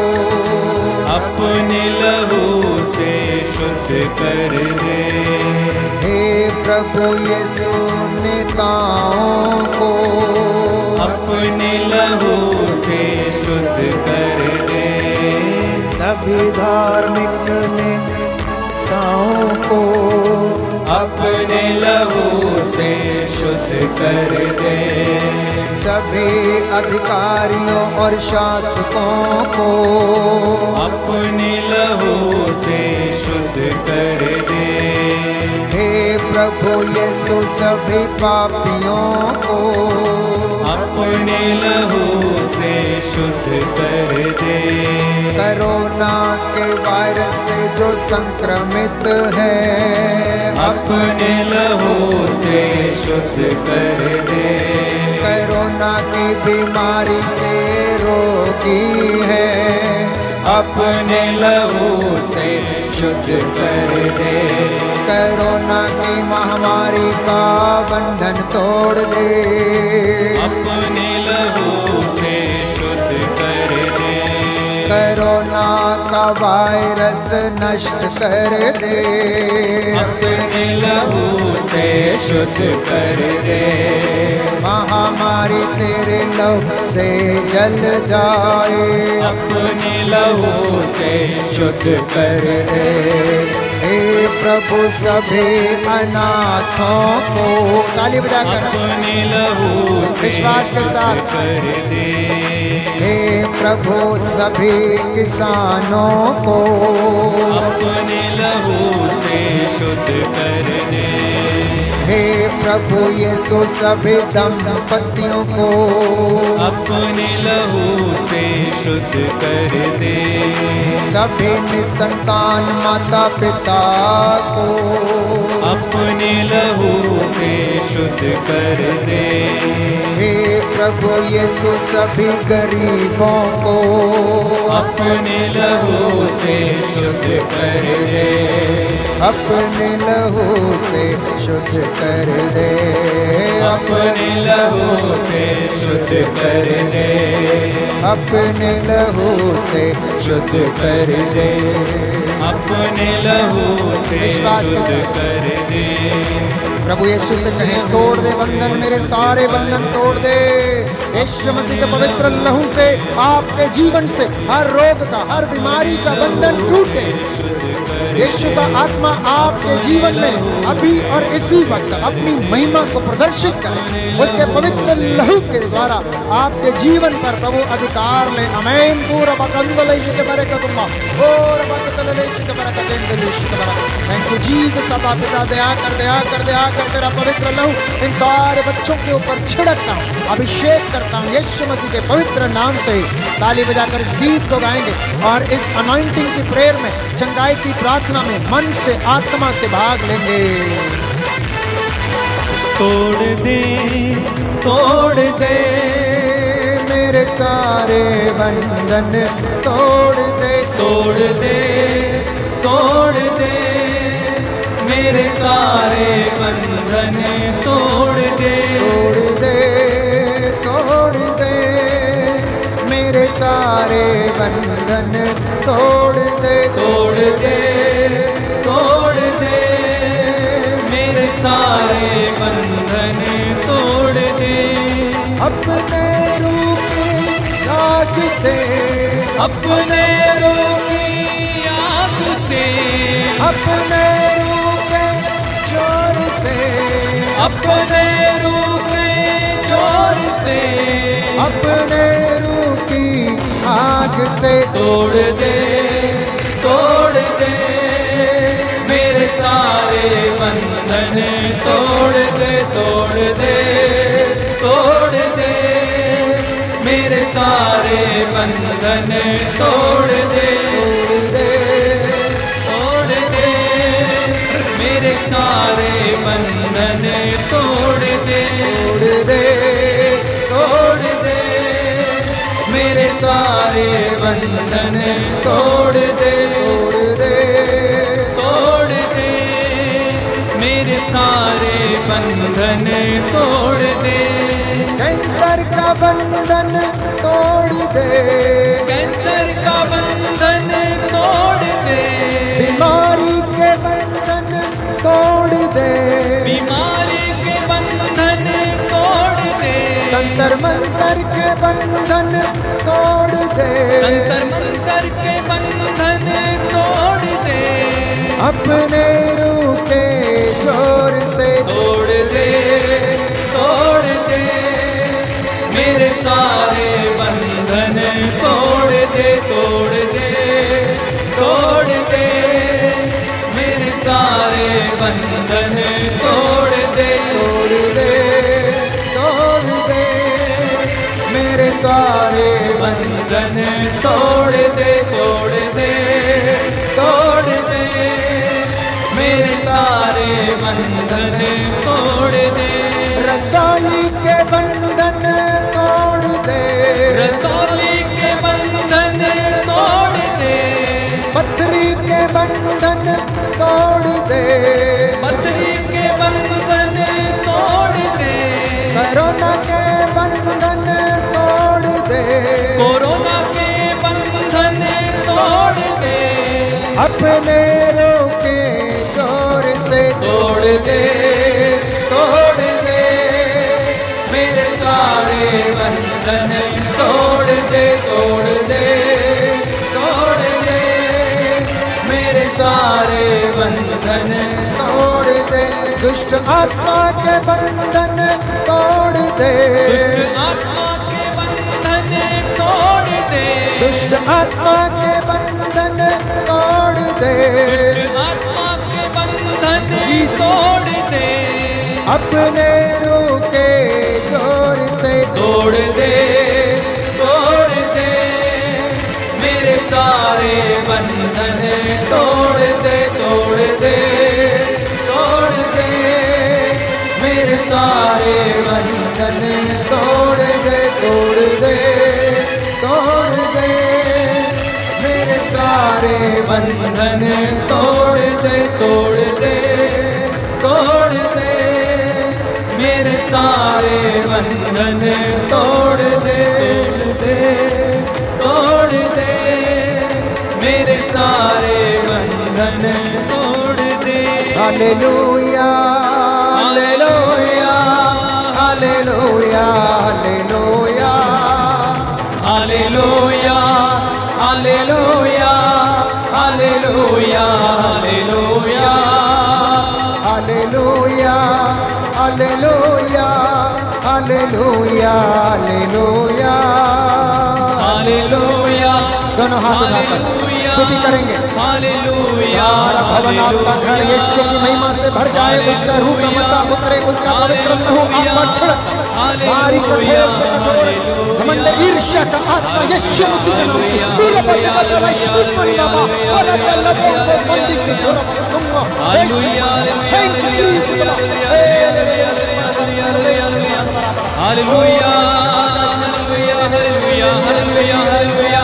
Speaker 1: अपने लहू से शुद्ध कर दे।
Speaker 2: हे प्रभु यीशु नेताओं को
Speaker 1: अपने लहू से शुद्ध कर दे।
Speaker 2: सभी धार्मिक नेताओं को
Speaker 1: अपने लहू से शुद्ध कर दे।
Speaker 2: सभी अधिकारियों और शासकों को
Speaker 1: अपने लहू से शुद्ध कर दे।
Speaker 2: हे प्रभु यीशु सभी पापियों को
Speaker 1: अपने लहू से शुद्ध कर दे।
Speaker 2: कोरोना के वायरस से जो संक्रमित है
Speaker 1: अपने लहू से शुद्ध कर दे।
Speaker 2: कोरोना की बीमारी से रोगी है
Speaker 1: अपने लहू से
Speaker 2: शुद्ध कर दे। कोरोना की महामारी का बंधन तोड़ दे।
Speaker 1: अपने लहू से शुद्ध कर दे।
Speaker 2: कोरोना का वायरस नष्ट कर दे।
Speaker 1: अपने लहू से शुद्ध कर दे।
Speaker 2: महामारी तेरे लहू से जल जाए।
Speaker 1: अपने लहू से शुद्ध कर दे।
Speaker 2: हे प्रभु सभी अनाथों को, ताली बजाकर
Speaker 1: अपने लहू से
Speaker 2: विश्वास के साथ
Speaker 1: कर दे।
Speaker 2: हे प्रभु सभी किसानों को,
Speaker 1: अपने लहू से शुद्ध कर दे।
Speaker 2: हे प्रभु यीशु सभी दंपतियों को,
Speaker 1: अपने लहू से शुद्ध कर दे।
Speaker 2: सभी निसंतान माता पिता को,
Speaker 1: अपने लहू से शुद्ध कर दे।
Speaker 2: हे प्रभु यीशु सभी गरीबों को,
Speaker 1: अपने लहू से शुद्ध कर दे।
Speaker 2: अपने लहू से शुद्ध कर दे।
Speaker 1: अपने लहू से शुद्ध कर दे।
Speaker 2: अपने लहू से शुद्ध कर दे।
Speaker 1: अपने लहू से शुद्ध कर दे।
Speaker 2: प्रभु यीशु से कहें तोड़ दे बंधन, मेरे सारे बंधन तोड़ दे। यीशु मसीह के पवित्र लहू से आपके जीवन से हर रोग का, हर बीमारी का बंधन टूटे। यीशु का आत्मा आपके जीवन में अभी और इसी वक्त अपनी महिमा को प्रदर्शित करे। उसके पवित्र लहू के द्वारा आपके जीवन पर प्रभु अधिकार ले। आमीन। पूरा थैंक यू जीसस। अब पिता दया कर तेरा पवित्र लहू इन सारे बच्चों के ऊपर छिड़कता हूँ, अभिषेक करता हूँ यीशु मसीह के पवित्र नाम से। ताली बजाकर इस गीत को गाएंगे और इस अनॉइंटिंग की प्रेयर में, चंगाई की प्रार्थना में मन से आत्मा से भाग लेंगे।
Speaker 1: तोड़ दे
Speaker 2: मेरे सारे बंधन, तोड़ दे
Speaker 1: मेरे सारे बंधन, तोड़ दे
Speaker 2: मेरे सारे बंधन, तोड़ दे
Speaker 1: मेरे सारे बंधन, तोड़ दे।
Speaker 2: अपने रूप की आग से,
Speaker 1: अपने रूप की आग से,
Speaker 2: अपने रूप के जोर से,
Speaker 1: अपने रूप के जोर से,
Speaker 2: अपने रूप की आग से
Speaker 1: तोड़ दे मेरे सारे बंधन, तोड़ दे मेरे सारे बंधन, तोड़ दे मेरे सारे बंधन, तोड़ दे मेरे सारे बंधन, तोड़ दे मेरे सारे बंधन, तोड़ दे।
Speaker 2: कैंसर का बंधन तोड़ दे,
Speaker 1: कैंसर का बंधन तोड़ दे,
Speaker 2: बीमारी के बंधन तोड़ दे,
Speaker 1: बीमारी के बंधन तोड़ दे,
Speaker 2: तंत्र मंत्र के बंधन तोड़ दे,
Speaker 1: तंत्र मंत्र के बंधन तोड़ दे।
Speaker 2: अपने रूह के जोर से
Speaker 1: तोड़ दे मेरे सारे बंधन, तोड़ दे मेरे सारे बंधन, तोड़ दे
Speaker 2: मेरे सारे
Speaker 1: बंधन, तोड़ दे मेरे सारे बंधन, तोड़ दे।
Speaker 2: रसौली के बंधन तोड़ दे,
Speaker 1: रसौली के बंधन तोड़ दे,
Speaker 2: पथरी के बंधन तोड़ दे,
Speaker 1: पथरी के बंधन तोड़ दे,
Speaker 2: कोरोना के बंधन तोड़ दे,
Speaker 1: कोरोना के बंधन तोड़ दे,
Speaker 2: अपने रोके जोर से तोड़ दे, तोड़ दे, मेरे सारे बंधन तोड़ दे, तोड़ दे, तोड़ दे, मेरे सारे बंधन तोड़ दे, दुष्ट आत्मा के बंधन तोड़ दे,
Speaker 1: दुष्ट आत्मा के बंधन तोड़ दे,
Speaker 2: दुष्ट आत्मा के बंधन तोड़ दे,
Speaker 1: दुष्ट आत्मा के बंधन तोड़ दे,
Speaker 2: अपने रोके जोर से
Speaker 1: तोड़ दे, तोड़ दे, मेरे सारे बंधन तोड़ दे, तोड़ दे, तोड़ दे, मेरे सारे बंधन तोड़ दे, तोड़ दे, तोड़ दे, मेरे सारे बंधन तोड़ दे, तोड़ दे, तोड़ दे, मेरे सारे बंधन तोड़ दे, तोड़ दे, मेरे सारे बंधन तोड़ दे।
Speaker 2: Hallelujah, hallelujah, hallelujah, hallelujah,
Speaker 1: hallelujah, hallelujah, hallelujah, hallelujah,
Speaker 2: hallelujah, hallelujah, hallelujah, hallelujah,
Speaker 1: hallelujah,
Speaker 2: दोनों हाथ उठाकर स्तुति करेंगे।
Speaker 1: हालेलुया,
Speaker 2: सारा भवन आपका घर यीशु की महिमा से भर जाए, उसका रूह का मसा उतरे, उसका पवित्र लहू आपका छिड़क, सारी कठोर से कठोर घमंड ईर्ष्या का आत्मा यीशु मसीह के नाम से पूरा बंद कर दे, यीशु मन बाबा और अल्लाह लोगों को बंदी की पूरा दूंगा। Thank you Jesus,
Speaker 1: hallelujah, hallelujah, hallelujah, hallelujah,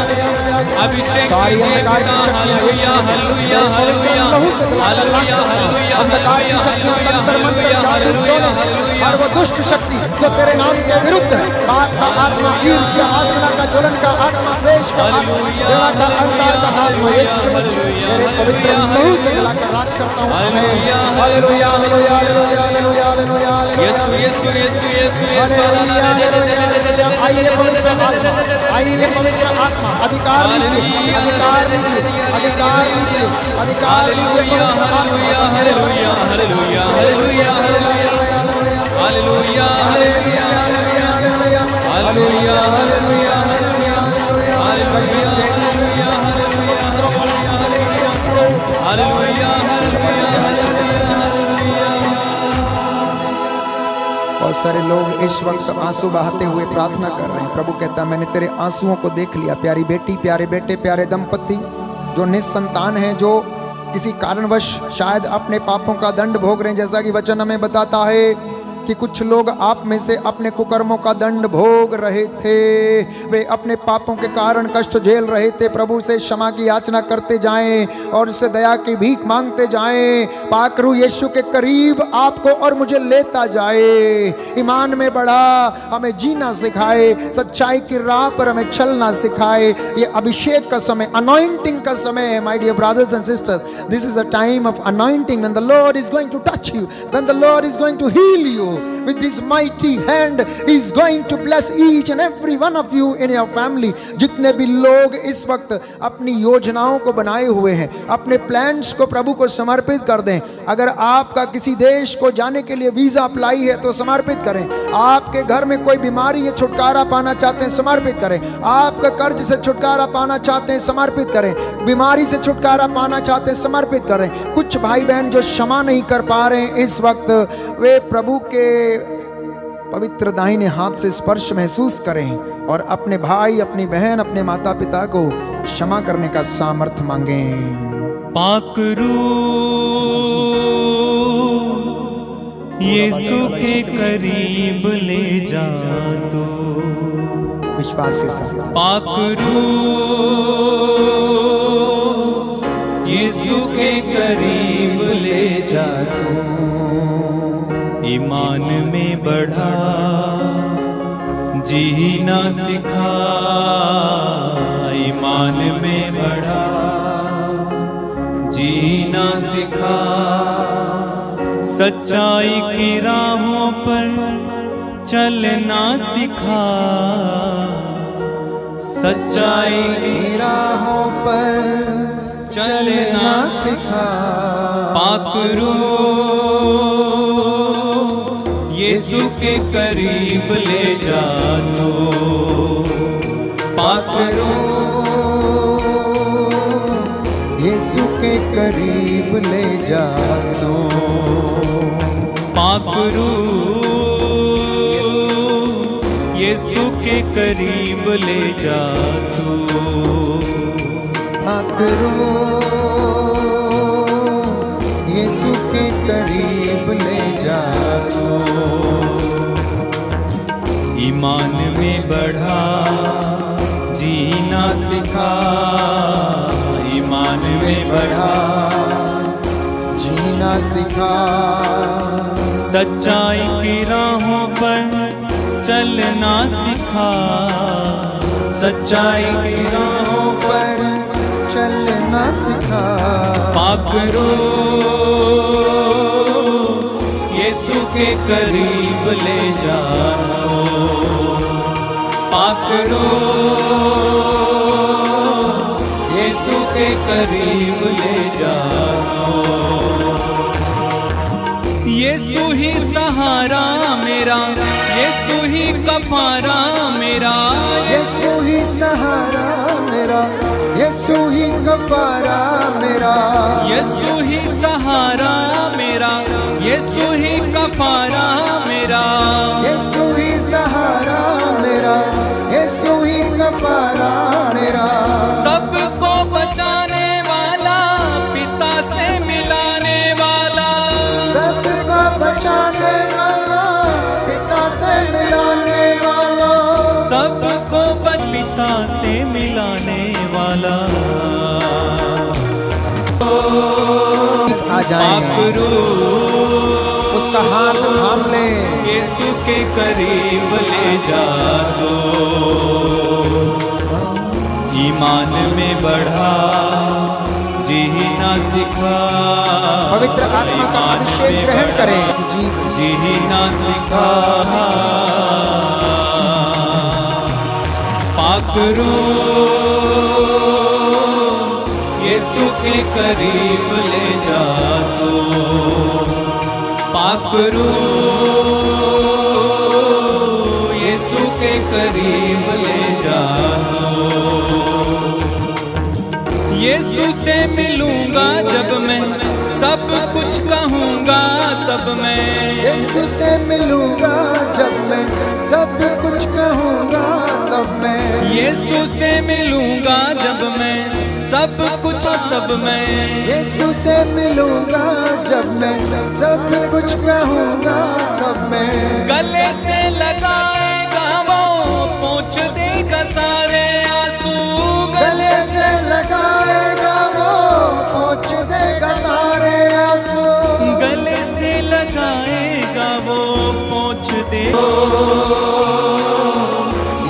Speaker 1: अभिषेक
Speaker 2: सारी अंधकार की शक्तियां
Speaker 1: हालेलुया, हालेलुया, हालेलुया, हालेलुया,
Speaker 2: अंधकार की शक्तियां तंत्र मंत्र जादू टोने और वो दुष्ट शक्ति जो तेरे नाम के विरुद्ध है, पाप का आत्मा, ईर्ष्या, आसना का, ज्वलन का आत्मा, द्वेष का आत्मा, दया का, अंधकार का आत्मा, यीशु मसीह तेरे पवित्र लहू से मिलाकर राज करता हूं। Hallelujah, hallelujah, hallelujah, hallelujah, hallelujah,
Speaker 1: यीशु, यीशु, यीशु, यीशु,
Speaker 2: हालेलुया, हालेलुया। आइए पवित्र आत्मा, आइए पवित्र आत्मा, अधिकार लीजिए, अधिकार लीजिए, अधिकार लीजिए, अधिकार लीजिए, पवित्र आत्मा,
Speaker 1: hallelujah, hallelujah, hallelujah, hallelujah, hallelujah, hallelujah, बहुत सारे लोग इस वक्त आंसू बहाते हुए प्रार्थना कर रहे हैं। प्रभु कहता है मैंने तेरे आंसुओं को देख लिया। प्यारी बेटी, प्यारे बेटे, प्यारे दंपति जो निसंतान हैं, जो किसी कारणवश शायद अपने पापों का दंड भोग रहे हैं, जैसा कि वचन हमें बताता है कि कुछ लोग आप में से अपने कुकर्मों का दंड भोग रहे थे, वे अपने पापों के कारण कष्ट झेल रहे थे। प्रभु से क्षमा की याचना करते जाएं और उससे दया की भीख मांगते जाएं। पाकरू यीशु के करीब आपको और मुझे लेता जाए, ईमान में बढ़ा, हमें जीना सिखाए, सच्चाई की राह पर हमें चलना सिखाए। ये अभिषेक का समय, अनॉइंटिंग का समय है। My dear brothers and sisters, this is a time of anointing, when the lord is going to touch you, when the lord is going to heal you with his mighty hand. He is going to bless each and every one of you in your family. जितने भी लोग इस वक्त अपनी योजनाओं को बनाए हुए हैं, अपने प्लान्स को प्रभु को समर्पित कर दें। अगर आपका किसी देश को जाने के लिए वीजा अप्लाई है तो समर्पित करें। आपके घर में कोई बीमारी है, छुटकारा पाना चाहते हैं, समर्पित करें। आपका कर्ज से छुटकारा पाना चाहते हैं, समर्पित करें। बीमारी से छुटकारा पाना चाहते हैं, समर्पित करें। कुछ भाई बहन जो क्षमा नहीं कर पा रहे हैं इस वक्त, वे प्रभु के पवित्र दाहिने हाथ से स्पर्श महसूस करें और अपने भाई, अपनी बहन, अपने माता पिता को क्षमा करने का सामर्थ्य मांगें। पाकरू यीशु के करीब ले जा तो
Speaker 2: विश्वास के साथ
Speaker 1: पाकरू यीशु के करीब ले जा तू, ईमान में बढ़ा, जीना सिखा, ईमान में बढ़ा, जीना सिखा, सच्चाई की राहों पर चलना सिखा, सच्चाई की राहों पर चलना सिखा, पाक रूह यीशु के करीब ले जा तो, पाक रूह
Speaker 2: यीशु के करीब ले जा तो,
Speaker 1: पाक रूह यीशु के करीब ले जा तू,
Speaker 2: पाक रूह यीशु के करीब ले जा तो,
Speaker 1: ईमान में बढ़ा, जीना सिखा, ईमान में बढ़ा,
Speaker 2: जीना सिखा,
Speaker 1: सच्चाई की राहों पर चलना सिखा, सच्चाई की राहों पर
Speaker 2: चलना सिखा,
Speaker 1: पाक रूह यीशु के करीब ले जा तो, पाक रूह यीशु के करीब ले जा तो, यीशु ही सहारा मेरा, यीशु ही कफारा मेरा,
Speaker 2: यीशु ही सहारा मेरा, यीशु ही कफारा मेरा,
Speaker 1: यीशु ही सहारा मेरा, यीशु ही कफारा मेरा,
Speaker 2: यीशु ही सहारा मेरा, यीशु ही कफारा मेरा,
Speaker 1: सबको बचाने वाला, पिता से मिलाने वाला,
Speaker 2: सबको बचाने वाला, पिता से मिलाने वाला,
Speaker 1: सबको पिता से मिलाने वाला,
Speaker 2: आ जाएगा, उसका हाथ थाम ले,
Speaker 1: यीशु के करीब ले जा तो, ईमान में बढ़ा, जीना सिखा,
Speaker 2: पवित्र आत्मा का अभिषेक ग्रहण करें,
Speaker 1: जीना सिखा, पाक रूह यीशु के करीब ले जा तो, पाक रूह यीशु के करीब ले जा तो, यीशु से मिलूंगा जब मैं, सब कुछ कहूँगा तब मैं,
Speaker 2: यीशु से मिलूंगा जब मैं, सब कुछ कहूँगा तब मैं,
Speaker 1: यीशु से मिलूंगा जब मैं, सब कुछ तब मैं,
Speaker 2: यीशु से मिलूंगा जब मैं, सब कुछ कहूँगा तब मैं,
Speaker 1: गले से लगाएगा वो, पोंछ देगा सारे आंसू,
Speaker 2: गले से लगाएगा वो, पोंछ देगा सारे आंसू,
Speaker 1: गले से लगाएगा वो, पोंछ देगा,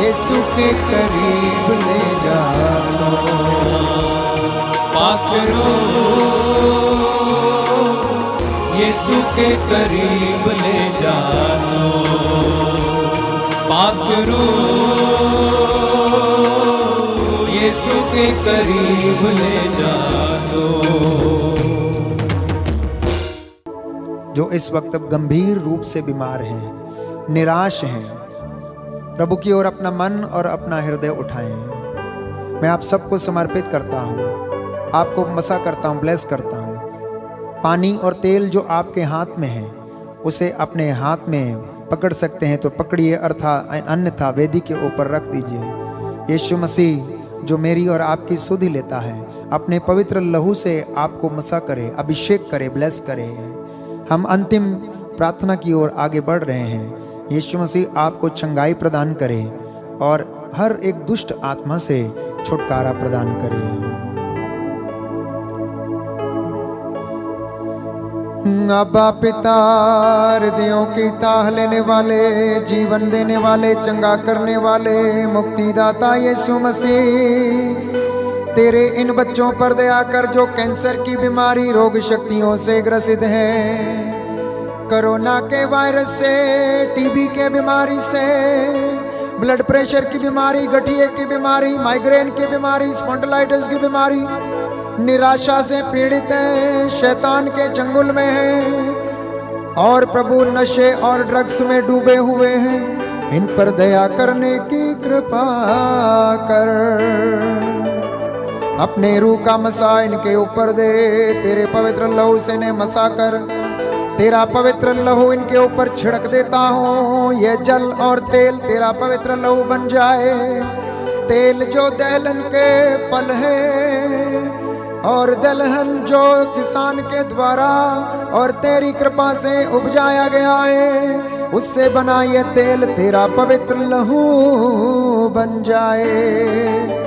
Speaker 2: यीशु के करीब ले जा तो,
Speaker 1: पाक रूह यीशु के करीब ले जा तो, पाक रूह यीशु के करीब ले जा तो,
Speaker 2: जो इस वक्त गंभीर रूप से बीमार हैं, निराश हैं, प्रभु की ओर अपना मन और अपना हृदय उठाएं। मैं आप सबको समर्पित करता हूँ, आपको मसा करता हूँ, ब्लेस करता हूँ। पानी और तेल जो आपके हाथ में है, उसे अपने हाथ में पकड़ सकते हैं तो पकड़िए, अर्थात अन्यथा वेदी के ऊपर रख दीजिए। यीशु मसीह जो मेरी और आपकी सुधि लेता है, अपने पवित्र लहू से आपको मसा करे, अभिषेक करे, ब्लेस करे। हम अंतिम प्रार्थना की ओर आगे बढ़ रहे हैं। यीशु मसीह आपको चंगाई प्रदान करे और हर एक दुष्ट आत्मा से छुटकारा प्रदान करे। अब्बा पिता, हृदयों की ताह लेने वाले, जीवन देने वाले, चंगा करने वाले, मुक्तिदाता यीशु मसीह, तेरे इन बच्चों पर दया कर जो कैंसर की बीमारी, रोग शक्तियों से ग्रसित हैं, कोरोना के वायरस से, टीबी के बीमारी से, ब्लड प्रेशर की बीमारी, गठिए की बीमारी, माइग्रेन की बीमारी, स्पॉन्डिलाइटिस की बीमारी, निराशा से पीड़ित हैं, शैतान के चंगुल में हैं और प्रभु नशे और ड्रग्स में डूबे हुए हैं, इन पर दया करने की कृपा कर। अपने रूह का मसा इनके ऊपर दे, तेरे पवित्र लहू से ने मसा कर, तेरा पवित्र लहू इनके ऊपर छिड़क देता हूँ। यह जल और तेल तेरा पवित्र लहू बन जाए, तेल जो दलहन के फल है और दलहन जो किसान के द्वारा और तेरी कृपा से उपजाया गया है, उससे बना ये तेल तेरा पवित्र लहू बन जाए।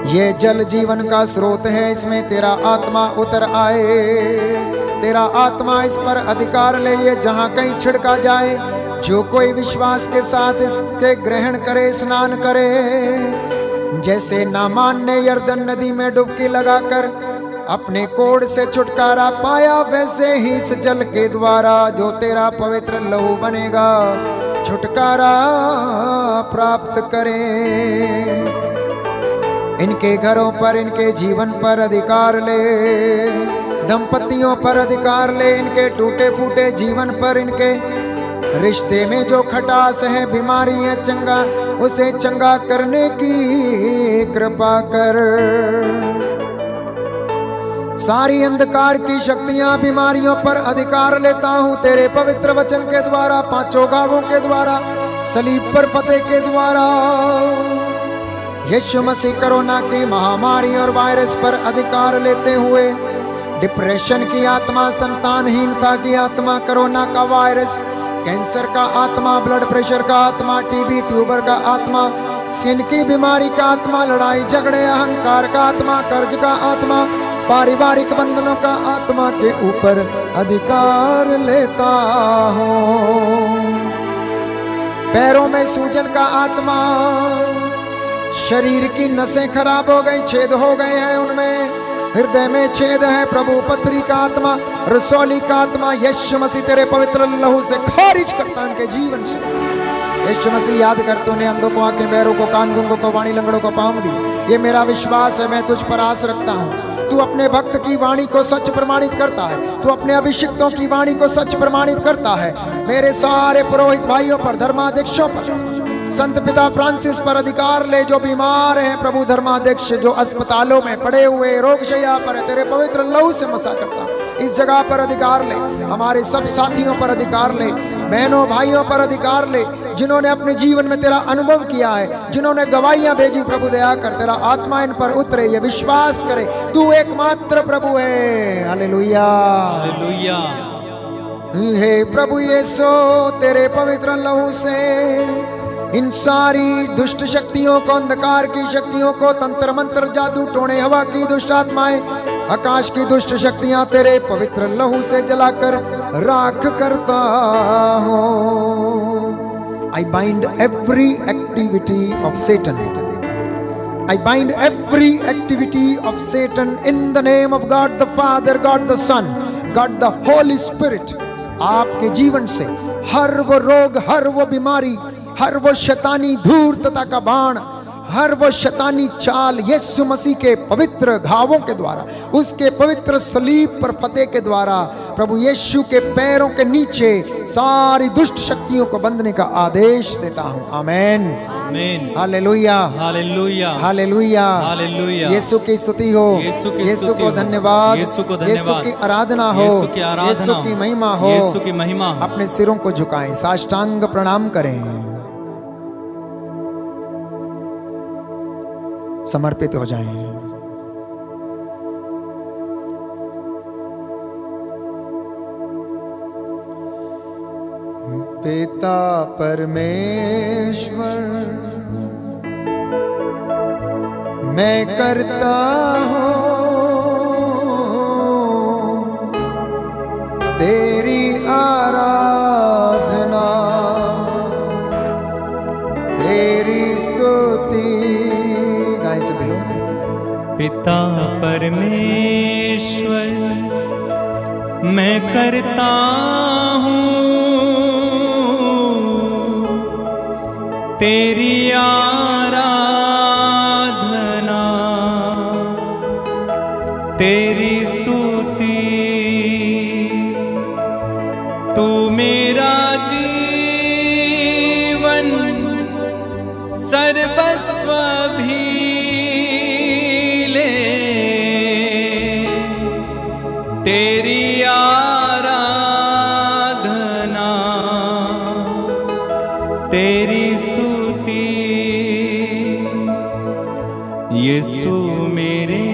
Speaker 2: ये जल जीवन का स्रोत है, इसमें तेरा आत्मा उतर आए, तेरा आत्मा इस पर अधिकार ले, ये जहाँ कहीं छिड़का जाए, जो कोई विश्वास के साथ इसके ग्रहण करे, स्नान करे, जैसे नामान ने यरदन नदी में डुबकी लगाकर अपने कोढ़ से छुटकारा पाया, वैसे ही इस जल के द्वारा जो तेरा पवित्र लहू बनेगा छुटकारा प्राप्त करें। इनके घरों पर, इनके जीवन पर अधिकार ले, दंपतियों पर अधिकार ले, इनके टूटे फूटे जीवन पर, इनके रिश्ते में जो खटास है, बीमारी है, चंगा उसे चंगा करने की कृपा कर। सारी अंधकार की शक्तियां, बीमारियों पर अधिकार लेता हूं तेरे पवित्र वचन के द्वारा, पांचों गावों के द्वारा, सलीब पर फतेह के द्वारा। यीशु मसीह कोरोना की महामारी और वायरस पर अधिकार लेते हुए डिप्रेशन की आत्मा, संतानहीनता की आत्मा, कोरोना का वायरस, कैंसर का आत्मा, ब्लड प्रेशर का आत्मा, टीबी ट्यूबर का आत्मा, सिन की बीमारी का आत्मा, लड़ाई झगड़े, अहंकार का आत्मा, कर्ज का आत्मा, पारिवारिक बंधनों का आत्मा के ऊपर अधिकार लेता हूँ। पैरों में सूजन का आत्मा, शरीर की नसें खराब हो गई, छेद हो गए हैं उनमें, हृदय में छेद है, प्रभु पथरी का आत्मा, रसौली का आत्मा, यीशु मसीह तेरे पवित्र लहू से खारिज करता उनके जीवन से। यीशु मसीह याद कर, तूने अंधों को आंखें, बहरों को कान, गूंगों को वाणी, लंगड़ों को पाँव दी। ये मेरा विश्वास है, मैं तुझ पर आस रखता हूँ। तू अपने भक्त की वाणी को सच प्रमाणित करता है, तू अपने अभिषिक्तों की वाणी को सच प्रमाणित करता है। मेरे सारे पुरोहित भाइयों पर, धर्माध्यक्षों पर, संत पिता फ्रांसिस पर अधिकार ले, जो बीमार हैं प्रभु, धर्माध्यक्ष जो अस्पतालों में पड़े हुए रोगशैया पर, तेरे पवित्र लहू से मसा करता, इस जगह पर अधिकार ले। हमारे सब साथियों पर अधिकार ले, बहनों भाइयों पर अधिकार ले, जिन्होंने अपने जीवन में तेरा अनुभव किया है, जिन्होंने गवाहियां भेजी, प्रभु दया कर, तेरा आत्मा इन पर उतरे, ये विश्वास करे तू एकमात्र प्रभु है। Hallelujah,
Speaker 1: hallelujah.
Speaker 2: हे प्रभु यीशु, तेरे पवित्र लहू से इन सारी दुष्ट शक्तियों को, अंधकार की शक्तियों को, तंत्र मंत्र, जादू टोने, हवा की दुष्ट आत्माएं, आकाश की दुष्ट शक्तियां तेरे पवित्र लहू से जलाकर राख करता हूं। I bind every activity of Satan. I bind every activity of Satan in the name of God the Father, God the Son, God the Holy Spirit। आपके जीवन से हर वो रोग, हर वो बीमारी, हर वो शैतानी धूर्तता का बाण, हर वो शैतानी चाल यीशु मसीह के पवित्र घावों के द्वारा, उसके पवित्र सलीब पर फतेह के द्वारा, प्रभु यीशु के पैरों के नीचे सारी दुष्ट शक्तियों को बंधने का आदेश देता हूं। आमेन,
Speaker 1: आमीन,
Speaker 2: हालेलुया,
Speaker 1: हालेलुया,
Speaker 2: हालेलुया,
Speaker 1: हालेलुया।
Speaker 2: यीशु की स्तुति हो, यीशु को धन्यवाद,
Speaker 1: यीशु को धन्यवाद,
Speaker 2: यीशु की आराधना हो,
Speaker 1: यीशु की आराधना,
Speaker 2: यीशु की महिमा हो,
Speaker 1: यीशु की महिमा।
Speaker 2: अपने सिरों को झुकाएं, साष्टांग प्रणाम करें, समर्पित हो जाएं। पिता परमेश्वर, मैं करता हूँ
Speaker 1: पिता परमेश्वर, मैं करता हूँ तेरी आराधना, तेरी स्तुति। तू मेरा जीवन सर्वस्व भी ले, तेरी आराधना, तेरी स्तुति। यीशु मेरे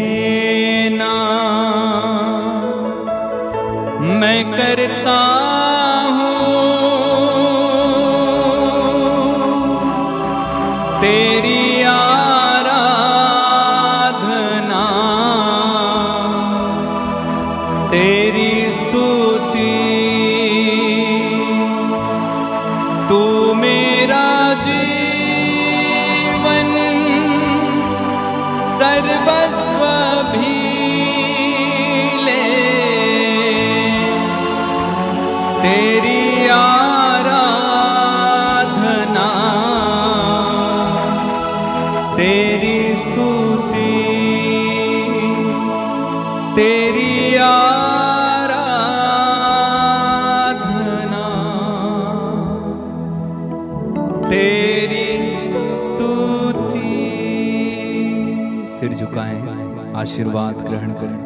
Speaker 1: नाम मैं करता हूँ तेरी आराधना, तेरी स्तुति। तू मेरा जीवन सर्वस्व भी ले, तेरी आराधना, तेरी स्तुति, तेरी आराधना, तेरी स्तुति। सिर झुकाएं, आशीर्वाद ग्रहण करें।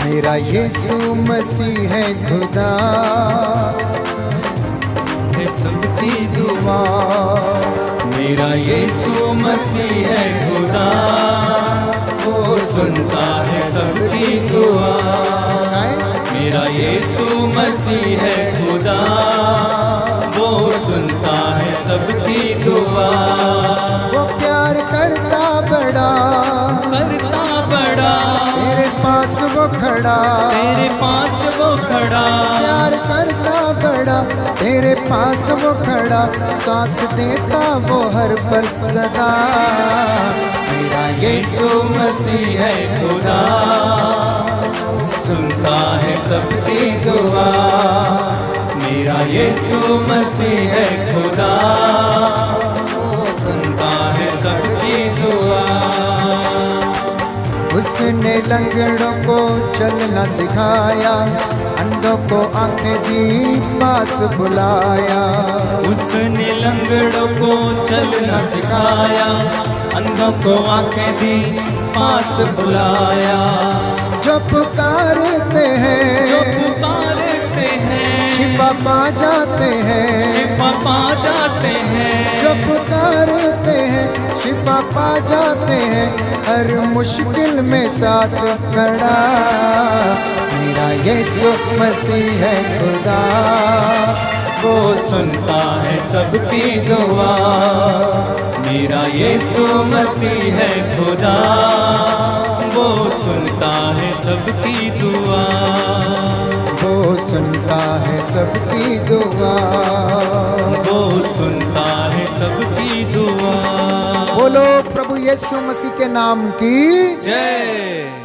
Speaker 2: मेरा यीशु मसीह है खुदा,
Speaker 1: है सबकी दुआ। मेरा यीशु मसीह है खुदा, वो सुनता है सबकी दुआ। मेरा यीशु मसीह है खुदा, वो सुनता है सबकी दुआ।
Speaker 2: वो प्यार करता बड़ा, तेरे पास वो खड़ा,
Speaker 1: तेरे पास वो खड़ा।
Speaker 2: प्यार करता बड़ा, तेरे पास वो खड़ा, साथ देता वो हर पल सदा। मेरा
Speaker 1: यीशु मसीह है खुदा, सुनता है सबकी दुआ। मेरा यीशु मसीह है खुदा, सुनता है सबकी दुआ।
Speaker 2: उसने लंगड़ों को चलना सिखाया, अंधों को आंखें दी पास बुलाया।
Speaker 1: उसने लंगड़ों को चलना सिखाया, अंधों को आंखें दी पास बुलाया।
Speaker 2: जो पुकारते हैं,
Speaker 1: जो पुकारते हैं,
Speaker 2: शिफा पा जाते हैं,
Speaker 1: शिफा पा जाते हैं।
Speaker 2: जो पुकारते हैं, शिफा पा जाते हैं, हर मुश्किल में साथ खड़ा। मेरा यीशु मसीह है खुदा,
Speaker 1: वो सुनता है सबकी दुआ। मेरा यीशु मसीह है खुदा, वो सुनता है सबकी दुआ,
Speaker 2: वो सुनता है सबकी दुआ,
Speaker 1: वो सुनता है सबकी दुआ।
Speaker 2: बोलो प्रभु यीशु मसीह के नाम की
Speaker 1: जय।